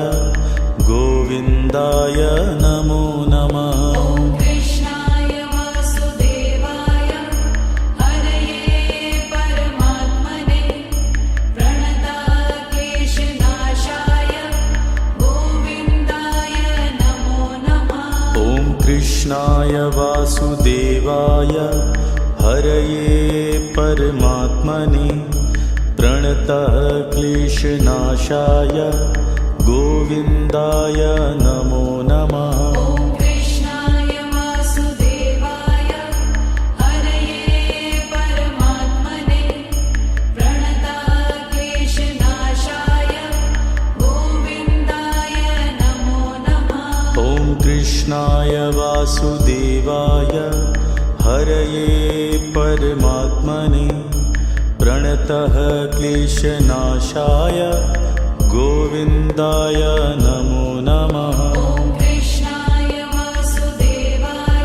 गोविन्दाय नमो नमः। ॐ कृष्णाय वासुदेवाय हरये परमात्मने प्रणतः क्लेशनाशाय गोविन्दाय नमो नमः। ॐ कृष्णाय वासुदेवाय हरये परमात्मने प्रणतः क्लेशनाशाय गोविन्दाय नमो नमः। ॐ कृष्णाय वासुदेवाय हरये परमात्मने प्रणतः क्लेशनाशाय गोविन्दाय नमो नमः। ॐ कृष्णाय वासुदेवाय हरये परमात्मने प्रणतः क्लेशनाशाय गोविन्दाय नमो नमः। ॐ कृष्णाय वासुदेवाय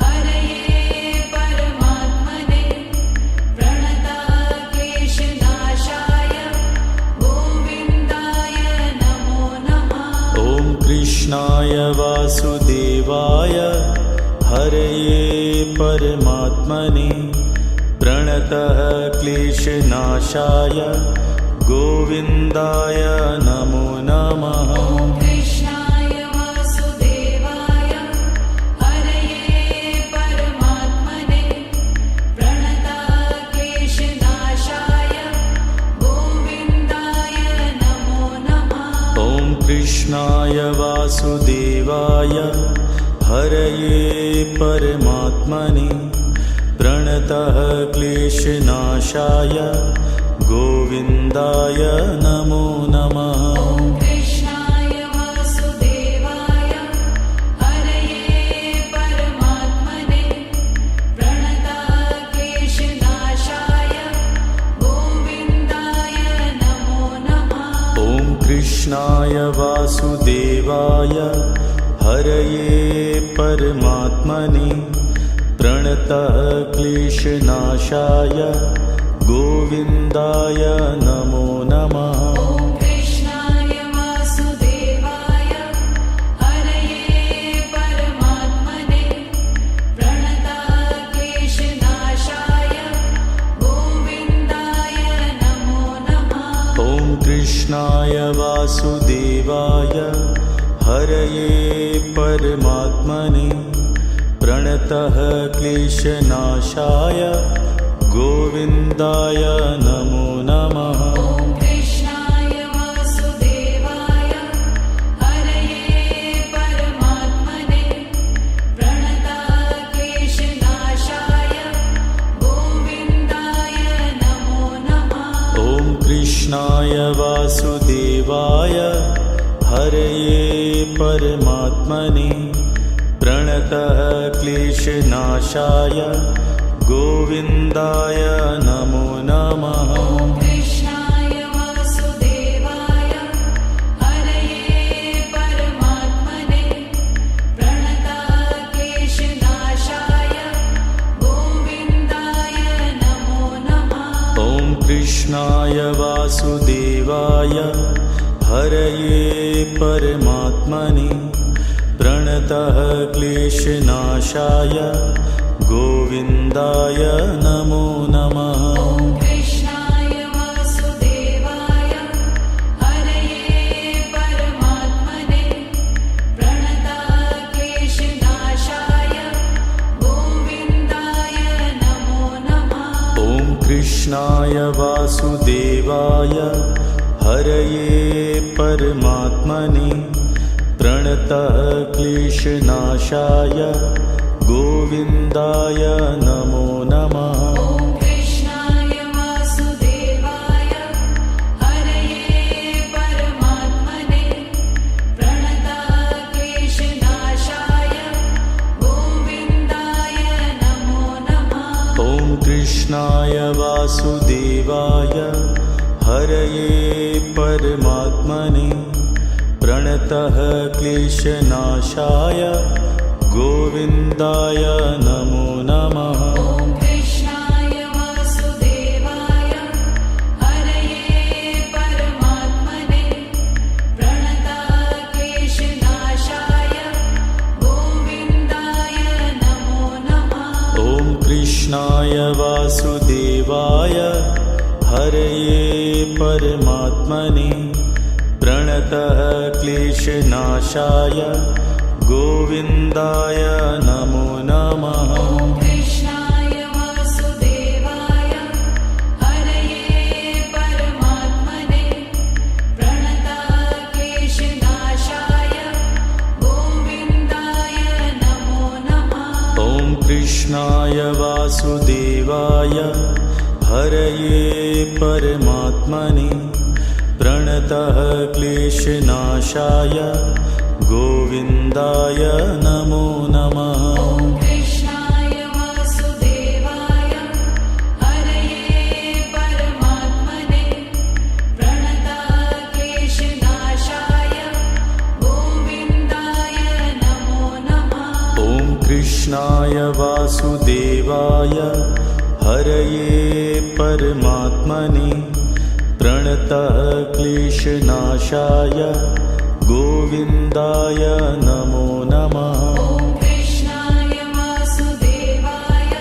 हरये परमात्मने प्रणतः क्लेशनाशाय गोविन्दाय नमो नमः। ॐ कृष्णाय वासुदेवाय हरये परमात्मने प्रणतः क्लेशनाशाय गोविन्दाय नमो नमः। ॐ कृष्णाय वासुदेवाय हरये परमात्मने प्रणतः क्लेशनाशाय गोविन्दाय नमो नमः। ॐ कृष्णाय वासुदेवाय हरये परमात्मने प्रणतः क्लेशनाशाय गोविन्दाय नमो नमः। ॐ कृष्णाय वासुदेवाय हरये परमात्मने प्रणतः क्लेशनाशाय गोविन्दाय नमो नमः। ॐ कृष्णाय वासुदेवाय हरये परमात्मने प्रणतः क्लेशनाशाय गोविन्दाय नमो नमः। ॐ कृष्णाय वासुदेवाय हरये परमात्मने प्रणतः क्लेशनाशाय गोविन्दाय नमो नमः। ॐ कृष्णाय वासुदेवाय हरये परमात्मने प्रणतः क्लेशनाशाय गोविन्दाय नमो नमः। ॐ कृष्णाय वासुदेवाय हरये परमात्मने प्रणतः क्लेशनाशाय गोविन्दाय नमो नमः। ॐ कृष्णाय वासुदेवाय हरये परमात्मने प्रणतः क्लेशनाशाय गोविन्दाय नमो नमः। ॐ कृष्णाय वासुदेवाय हरये कृष्णाय वासुदेवाय हरये परमात्मने प्रणतः क्लेशनाशाय गोविन्दाय नमो नमः। ॐ कृष्णाय वासुदेवाय हरये परमात्मने प्रणतः क्लेशनाशाय गोविन्दाय नमो नमः। ॐ कृष्णाय वासुदेवाय हरये परमात्मने प्रणतः क्लेशनाशाय गोविन्दाय नमो नमः। ॐ कृष्णाय वासुदेवाय हरये परमात्मने प्रणतः क्लेशनाशाय गोविन्दाय नमो नमः। ॐ कृष्णाय वासुदेवाय हरये परमात्मने प्रणतः क्लेशनाशाय गोविन्दाय नमो नमः। ॐ कृष्णाय वासुदेवाय हरये परमात्मने प्रणतः क्लेशनाशाय गोविन्दाय नमो नमः। ॐ कृष्णाय वासुदेवाय हरये परमात्मने प्रणतः क्लेशनाशाय गोविन्दाय नमो नमः। ॐ कृष्णाय वासुदेवाय हरये परमात्मने प्रणतः क्लेशनाशाय गोविन्दाय नमो नमः। ॐ कृष्णाय वासुदेवाय हरये परमात्मने प्रणतः क्लेशनाशाय गोविन्दाय नमो नमः। ॐ कृष्णाय वासुदेवाय हरये परमात्मने प्रणतः क्लेशनाशाय गोविन्दाय नमो नमः। ॐ कृष्णाय वासुदेवाय हरये परमात्मने प्रणतः क्लेशनाशाय गोविन्दाय नमो नमः। ॐ कृष्णाय वासुदेवाय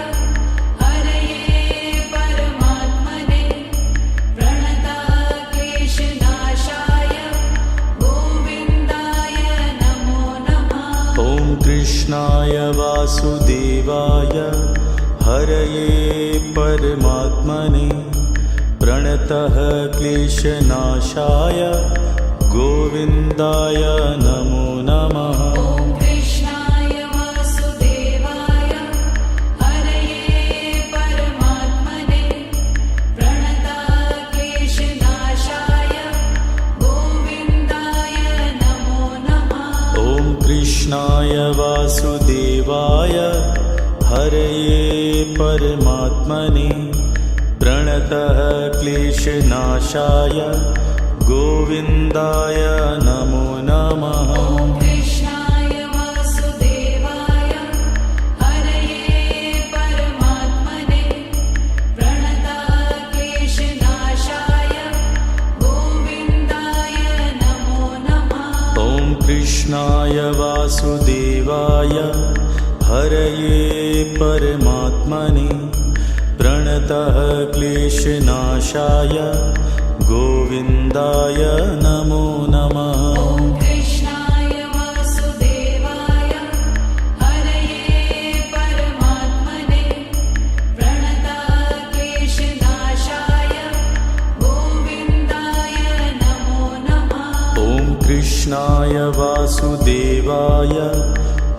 हरये परमात्मने प्रणतः क्लेशनाशाय गोविन्दाय नमो नमः। ॐ कृष्णाय वासुदेवाय हरये परमात्मने प्रणतः क्लेशनाशाय गोविन्दाय नमो नमः। ॐ कृष्णाय वासुदेवाय हरये परमात्मने प्रणतः क्लेशनाशाय गोविन्दाय नमो नमः। ॐ कृष्णाय वासुदेवाय हरये परमात्मने प्रणतः क्लेशनाशाय गोविन्दाय नमो नमः। ॐ कृष्णाय वासुदेवाय हरये परमात्मने प्रणतः क्लेशनाशाय गोविन्दाय नमो नमः। ॐ कृष्णाय वासुदेवाय हरये परमात्मने प्रणतः क्लेशनाशाय गोविन्दाय नमो नमः। ॐ कृष्णाय वासुदेवाय हरये परमात्मने प्रणतः क्लेशनाशाय गोविन्दाय नमो नमः। ॐ कृष्णाय वासुदेवाय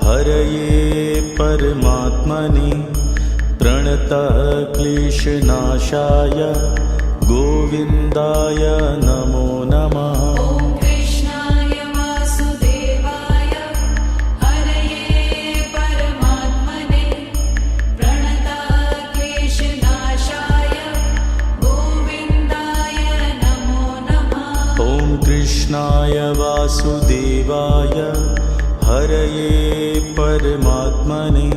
हरये परमात्मने प्रणतः क्लेशनाशाय गोविन्दाय नमो नमः। ॐ कृष्णाय वासुदेवाय हरये परमात्मने प्रणतः क्लेशनाशाय गोविन्दाय नमो नमः। ॐ कृष्णाय वासुदेवाय हरये परमात्मने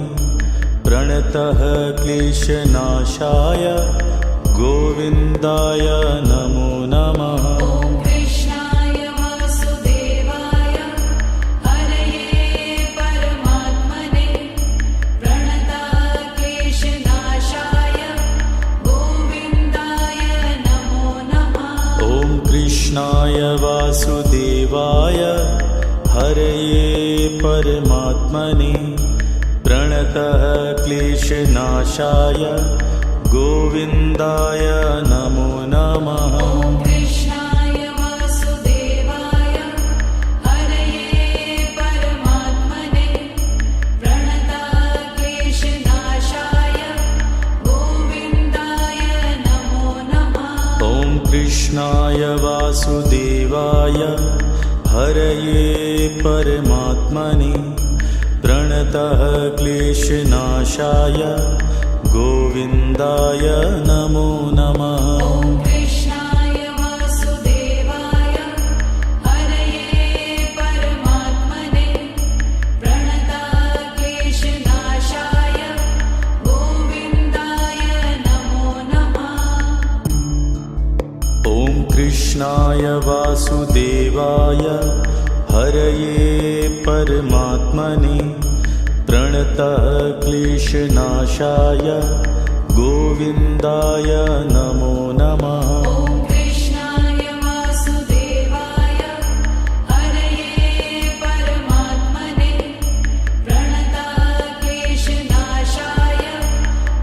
प्रणतः क्लेशनाशाय गोविन्दाय नमो नमः। ॐ कृष्णाय वासुदेवाय हरये परमात्मने प्रणतक्लेशनाशाय गोविन्दाय नमो नमः। ॐ कृष्णाय वासुदेवाय हरये परमात्मने प्रणतः क्लेशनाशाय गोविन्दाय नमो नमः। ॐ कृष्णाय वासुदेवाय हरये परमात्मने प्रणतक्लेशनाशाय गोविन्दाय नमो नमः। ॐ कृष्णाय वासुदेवाय हरये परमात्मने प्रणतः क्लेशनाशाय गोविन्दाय नमो नमः। ॐ कृष्णाय वासुदेवाय हरये परमात्मने प्रणतक्लेशनाशाय गोविन्दाय नमो नमः। ॐ कृष्णाय वासुदेवाय हरये परमात्मने प्रणतः क्लेशनाशाय गोविन्दाय नमो नमः। ॐ कृष्णाय वासुदेवाय हरये परमात्मने प्रणतक्लेशनाशाय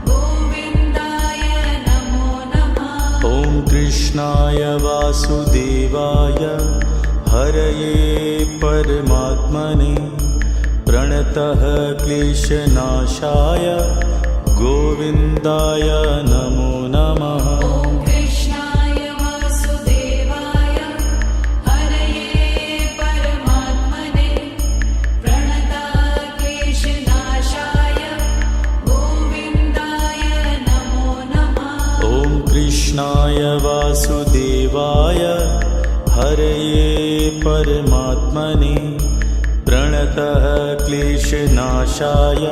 गोविन्दाय नमो नमः। ॐ कृष्णाय वासुदेवाय हरये परमात्मने प्रणतः क्लेशनाशाय गोविन्दाय नमो नमः। ॐ कृष्णाय वासुदेवाय हरये परमात्मने प्रणतक्लेशनाशाय गोविन्दाय नमो नमः। ॐ कृष्णाय वासुदेवाय हरये परमात्मने प्रणतः क्लेशनाशाय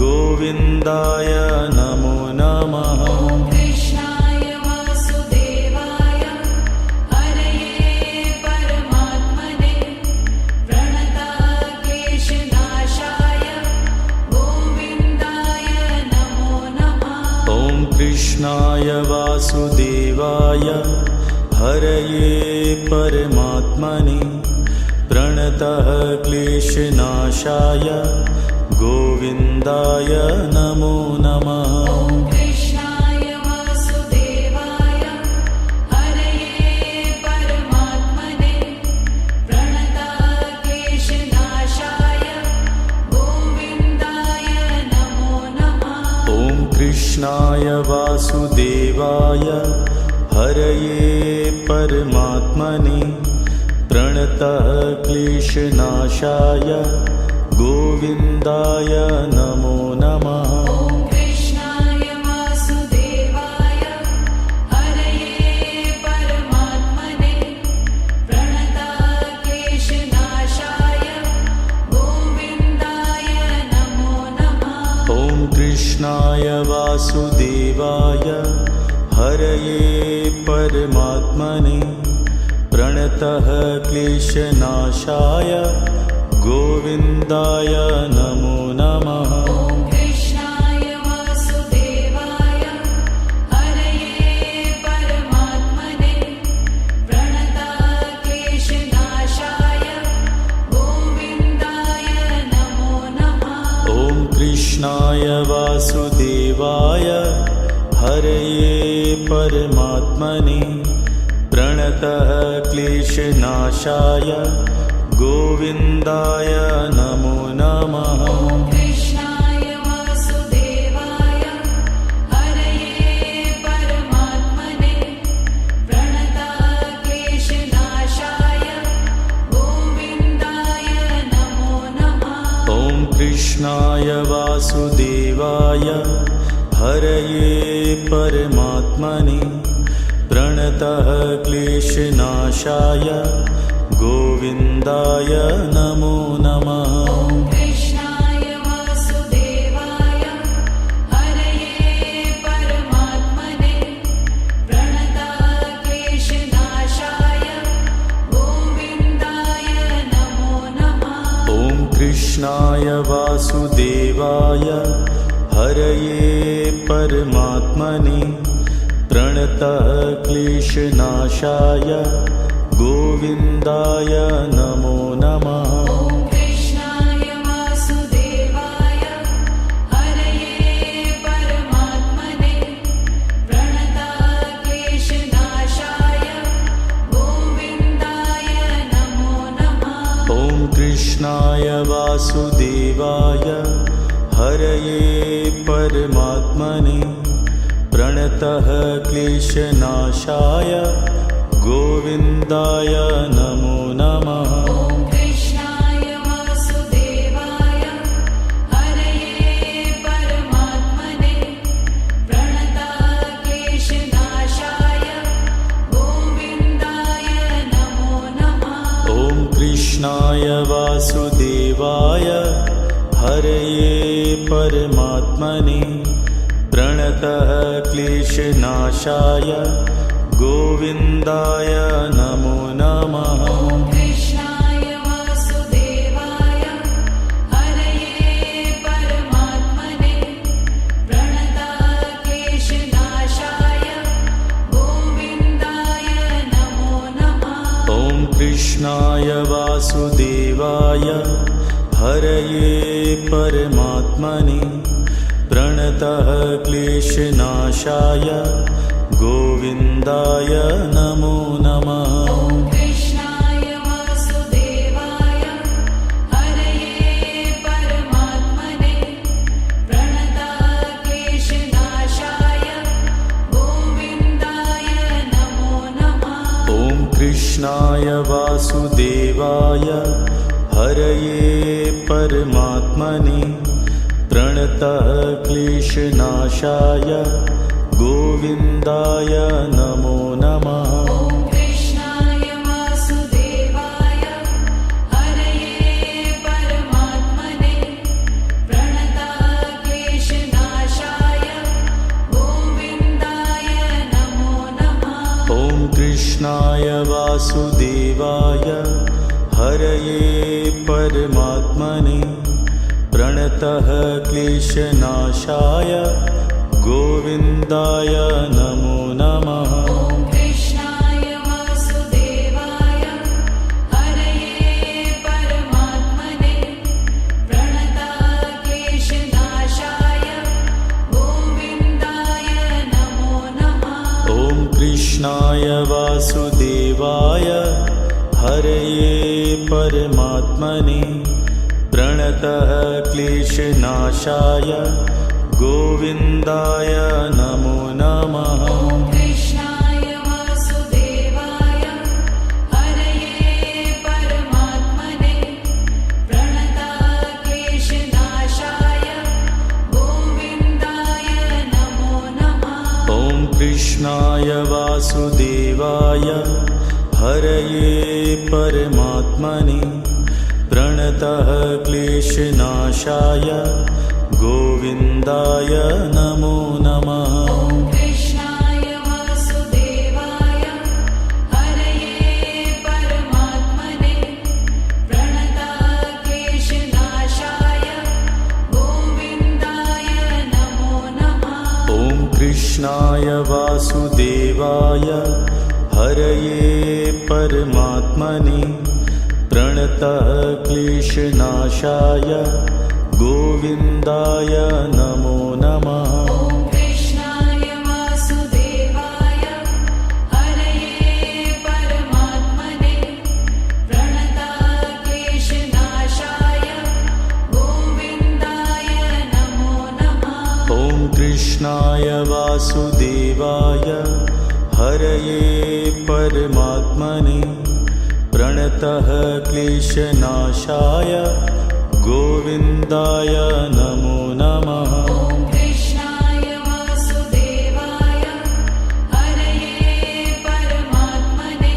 गोविन्दाय नमो नमः। ॐ कृष्णाय वासुदेवाय हरये परमात्मने प्रणतक्लेशनाशाय गोविन्दाय नमो नमः। ॐ कृष्णाय वासुदेवाय हरये परमात्मने प्रणतः क्लेशनाशाय गोविन्दाय नमो नमः। ॐ कृष्णाय वासुदेवाय हरये परमात्मने प्रणतक्लेशनाशाय गोविन्दाय नमो नमः। ॐ कृष्णाय वासुदेवाय हरये परमात्मने प्रणतः क्लेशनाशाय गोविन्दाय नमो नमः। ॐ कृष्णाय वासुदेवाय हरये परमात्मने प्रणतक्लेशनाशाय गोविन्दाय नमो नमः। ॐ कृष्णाय वासुदेवाय हरये परमात्मने प्रणतः क्लेशनाशाय गोविन्दाय नमो नमः। ॐ कृष्णाय वासुदेवाय हरये परमात्मने प्रणतक्लेशनाशाय गोविन्दाय नमो नमः। ॐ कृष्णाय वासुदेवाय हरये परमात्मने प्रणतः क्लेशनाशाय गोविन्दाय नमो नमः। ॐ कृष्णाय वासुदेवाय हरये परमात्मने प्रणतक्लेशनाशाय गोविन्दाय नमो नमः। ॐ कृष्णाय वासुदेवाय हरये परमात्मने प्रणतः क्लेशनाशाय गोविन्दाय नमो नमः। ॐ कृष्णाय वासुदेवाय हरये परमात्मने वासुदेवाय हरये परमात्मने प्रणतः क्लेशनाशाय गोविन्दाय नमो नमः। ॐ कृष्णाय वासुदेवाय हरये परमात्मने प्रणतः क्लेशनाशाय गोविन्दाय नमो नमः। ॐ कृष्णाय वासुदेवाय हरये परमात्मने प्रणतः क्लेशनाशाय गोविन्दाय नमो नमः। ॐ कृष्णाय वासुदेवाय हरये परमात्मने प्रणतः क्लेशनाशाय गोविन्दाय नमो नमः। ॐ कृष्णाय वासुदेवाय हरये परमात्मने प्रणतः क्लेशनाशाय गोविन्दाय नमो नमः। ॐ कृष्णाय वासुदेवाय हरये परमात्मने प्रणतः क्लेशनाशाय गोविन्दाय नमो नमः। ॐ कृष्णाय वासुदेवाय हरये परमात्मने प्रणतः क्लेशनाशाय गोविन्दाय नमो नमः। ॐ कृष्णाय वासुदेवाय हरये परमात्मने प्रणतः क्लेशनाशाय गोविन्दाय नमो नमः। ॐ कृष्णाय वासुदेवाय हरये परमात्मने प्रणतः क्लेशनाशाय गोविन्दाय नमो नमः। ॐ कृष्णाय वासुदेवाय हरये परमात्मने प्रणतः क्लेशनाशाय गोविन्दाय नमो नमः। ॐ कृष्णाय वासुदेवाय हरये परमात्मने प्रणतः क्लेशनाशाय गोविन्दाय नमो नमः। ॐ कृष्णाय वासुदेवाय हरये परमात्मने प्रणतः क्लेशनाशाय गोविन्दाय नमो नमः। ॐ कृष्णाय वासुदेवाय हरये परमात्मने प्रणतः क्लेशनाशाय गोविन्दाय नमो नमः। ॐ कृष्णाय वासुदेवाय हरये परमात्मने प्रणतः क्लेशनाशाय गोविन्दाय नमो नमः। ॐ कृष्णाय वासुदेवाय हरये परमात्मने प्रणतः क्लेशनाशाय गोविन्दाय नमो नमः। ॐ कृष्णाय वासुदेवाय हरये परमात्मने प्रणतः क्लेशनाशाय गोविन्दाय नमो नमः। ॐ कृष्णाय वासुदेवाय हरये परमात्मने प्रणतः क्लेशनाशाय गोविन्दाय नमो नमः। ॐ कृष्णाय वासुदेवाय हरये परमात्मने प्रणतः क्लेशनाशाय गोविन्दाय नमो नमः। ॐ कृष्णाय वासुदेवाय हरये परमात्मने प्रणतः क्लेशनाशाय गोविन्दाय नमो नमः। ॐ कृष्णाय वासुदेवाय हरये परमात्मने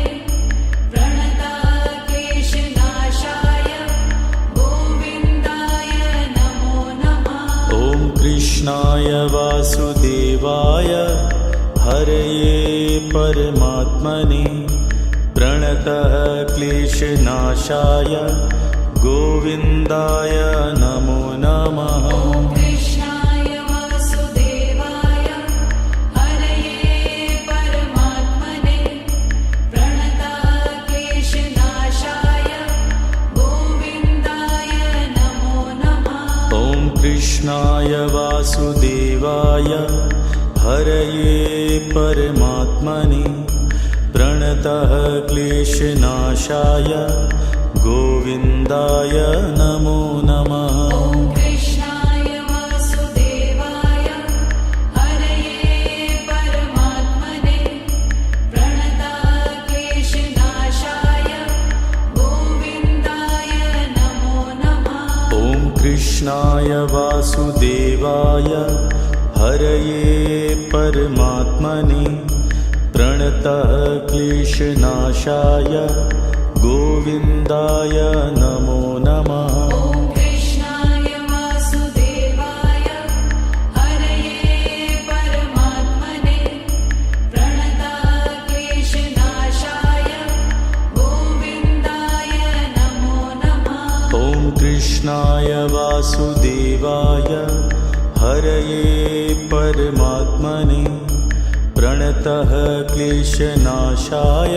प्रणतः क्लेशनाशाय गोविन्दाय नमो नमः। ॐ कृष्णाय वासुदेवाय हरये परमात्मने प्रणतः क्लेशनाशाय गोविन्दाय नमो नमः। ॐ कृष्णाय वासुदेवाय हरये परमात्मने प्रणताक्लेशनाशाय गोविन्दाय नमो नमः। ॐ कृष्णाय वासुदेवाय हरये परमात्मने प्रणतः क्लेशनाशाय गोविन्दाय नमो नमः। ॐ कृष्णाय वासुदेवाय हरये परमात्मने प्रणताक्लेशनाशाय गोविन्दाय नमो नमः। ॐ कृष्णाय वासुदेवाय हरये परमात्मने प्रणतः क्लेशनाशाय गोविन्दाय नमो नमः। ॐ कृष्णाय वासुदेवाय हरये परमात्मने प्रणताक्लेशनाशाय गोविन्दाय नमो नमः। ॐ कृष्णाय वासुदेवाय हरये परमात्मने प्रणतः क्लेशनाशाय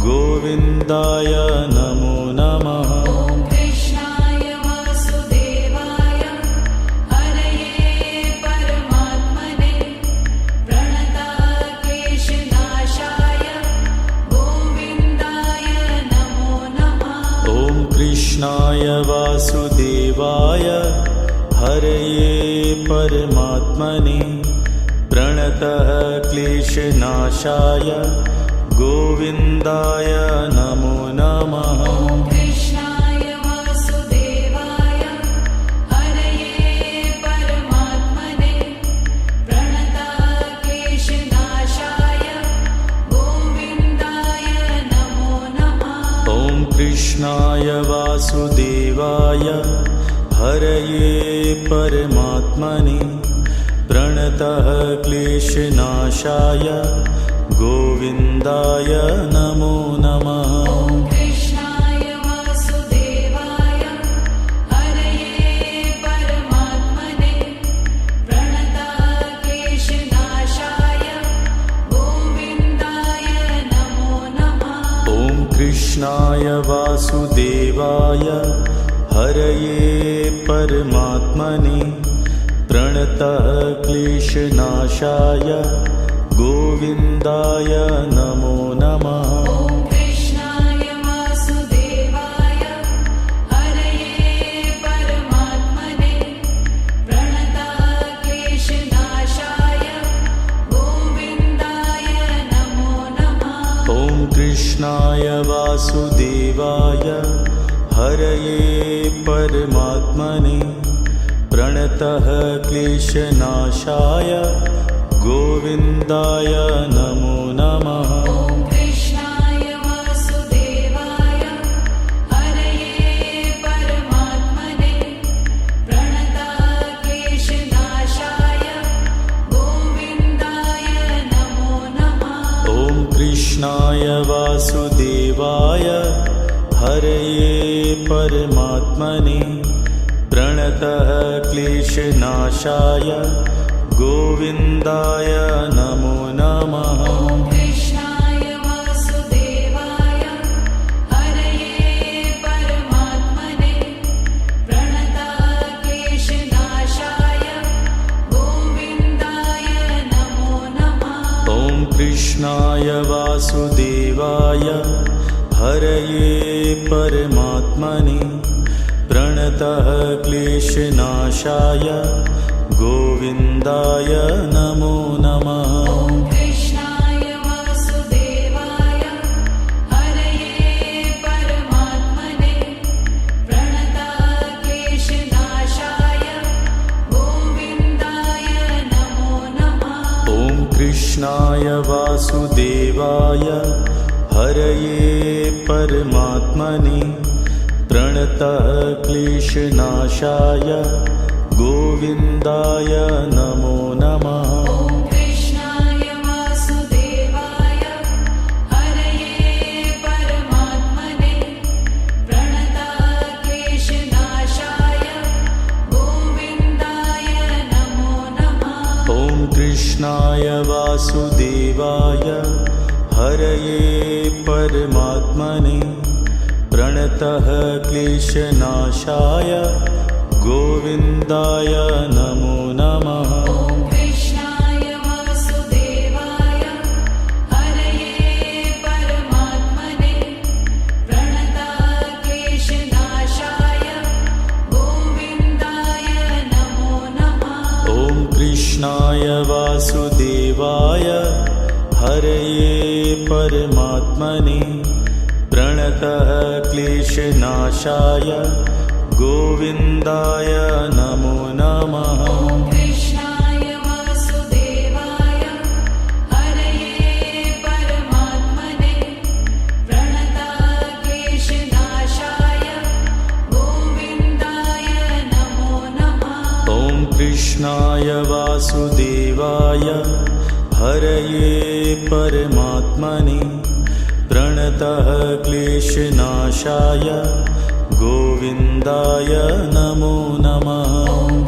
गोविन्दाय नमो नमः। ॐ कृष्णाय वासुदेवाय हरये परमात्मने प्रणताक्लेशनाशाय गोविन्दाय नमो नमः। ॐ कृष्णाय वासुदेवाय हरये परमात्मने प्रणतः क्लेशनाशाय गोविन्दाय नमो नमः। ॐ कृष्णाय वासुदेवाय हरये परमात्मने प्रणताक्लेशनाशाय गोविन्दाय नमो नमः। ॐ कृष्णाय वासुदेवाय हरये परमात्मने प्रणतः क्लेशनाशाय गोविन्दाय नमो नमः। ॐ कृष्णाय वासुदेवाय हरये परमात्मने प्रणताक्लेशनाशाय गोविन्दाय नमो नमः। ॐ कृष्णाय वासुदेवाय हरये परमात्मने प्रणतः क्लेशनाशाय गोविन्दाय नमो नमः। ॐ कृष्णाय वासुदेवाय हरये परमात्मने प्रणताक्लेशनाशाय गोविन्दाय नमो नमः। ॐ कृष्णाय वासुदेवाय हरये परमात्मने प्रणतः क्लेशनाशाय गोविन्दाय नमो नमः। ॐ कृष्णाय वासुदेवाय हरये परमात्मने प्रणताक्लेशनाशाय गोविन्दाय नमो नमः। ॐ कृष्णाय वासुदेवाय हरये परमात्मने प्रणतः क्लेशनाशाय गोविन्दाय नमो नमः। ॐ कृष्णाय वासुदेवाय हरये परमात्मने प्रणताक्लेशनाशाय गोविन्दाय नमो नमः। ॐ कृष्णाय वासुदेवाय हरये परमात्मने प्रणतः क्लेशनाशाय गोविन्दाय नमो नमः। ॐ कृष्णाय वासुदेवाय हरये परमात्मने प्रणताक्लेशनाशाय गोविन्दाय नमो नमः। ॐ कृष्णाय वासुदेवाय हरये परमात्मने प्रणतः क्लेशनाशाय गोविन्दाय नमो नमः। ॐ कृष्णाय वासुदेवाय हरये परमात्मने प्रणताक्लेशनाशाय कृष्णाय वासुदेवाय हरये परमात्मने प्रणतः क्लेशनाशाय गोविन्दाय नमो नमः। ॐ कृष्णाय वासुदेवाय हरये परमात्मने प्रणतक्लेशनाशाय गोविन्दाय नमो नमः। ॐ कृष्णाय वासुदेवाय हरये परमात्मने प्रणतः क्लेशनाशाय गोविन्दाय नमो नमः। ॐ कृष्णाय वासुदेवाय हरये परमात्मने प्रणतक्लेशनाशाय गोविन्दाय नमो नमः। ॐ कृष्णाय वासुदेवाय हरये परमात्मने प्रणतः क्लेशनाशाय गोविन्दाय नमो नमः। ॐ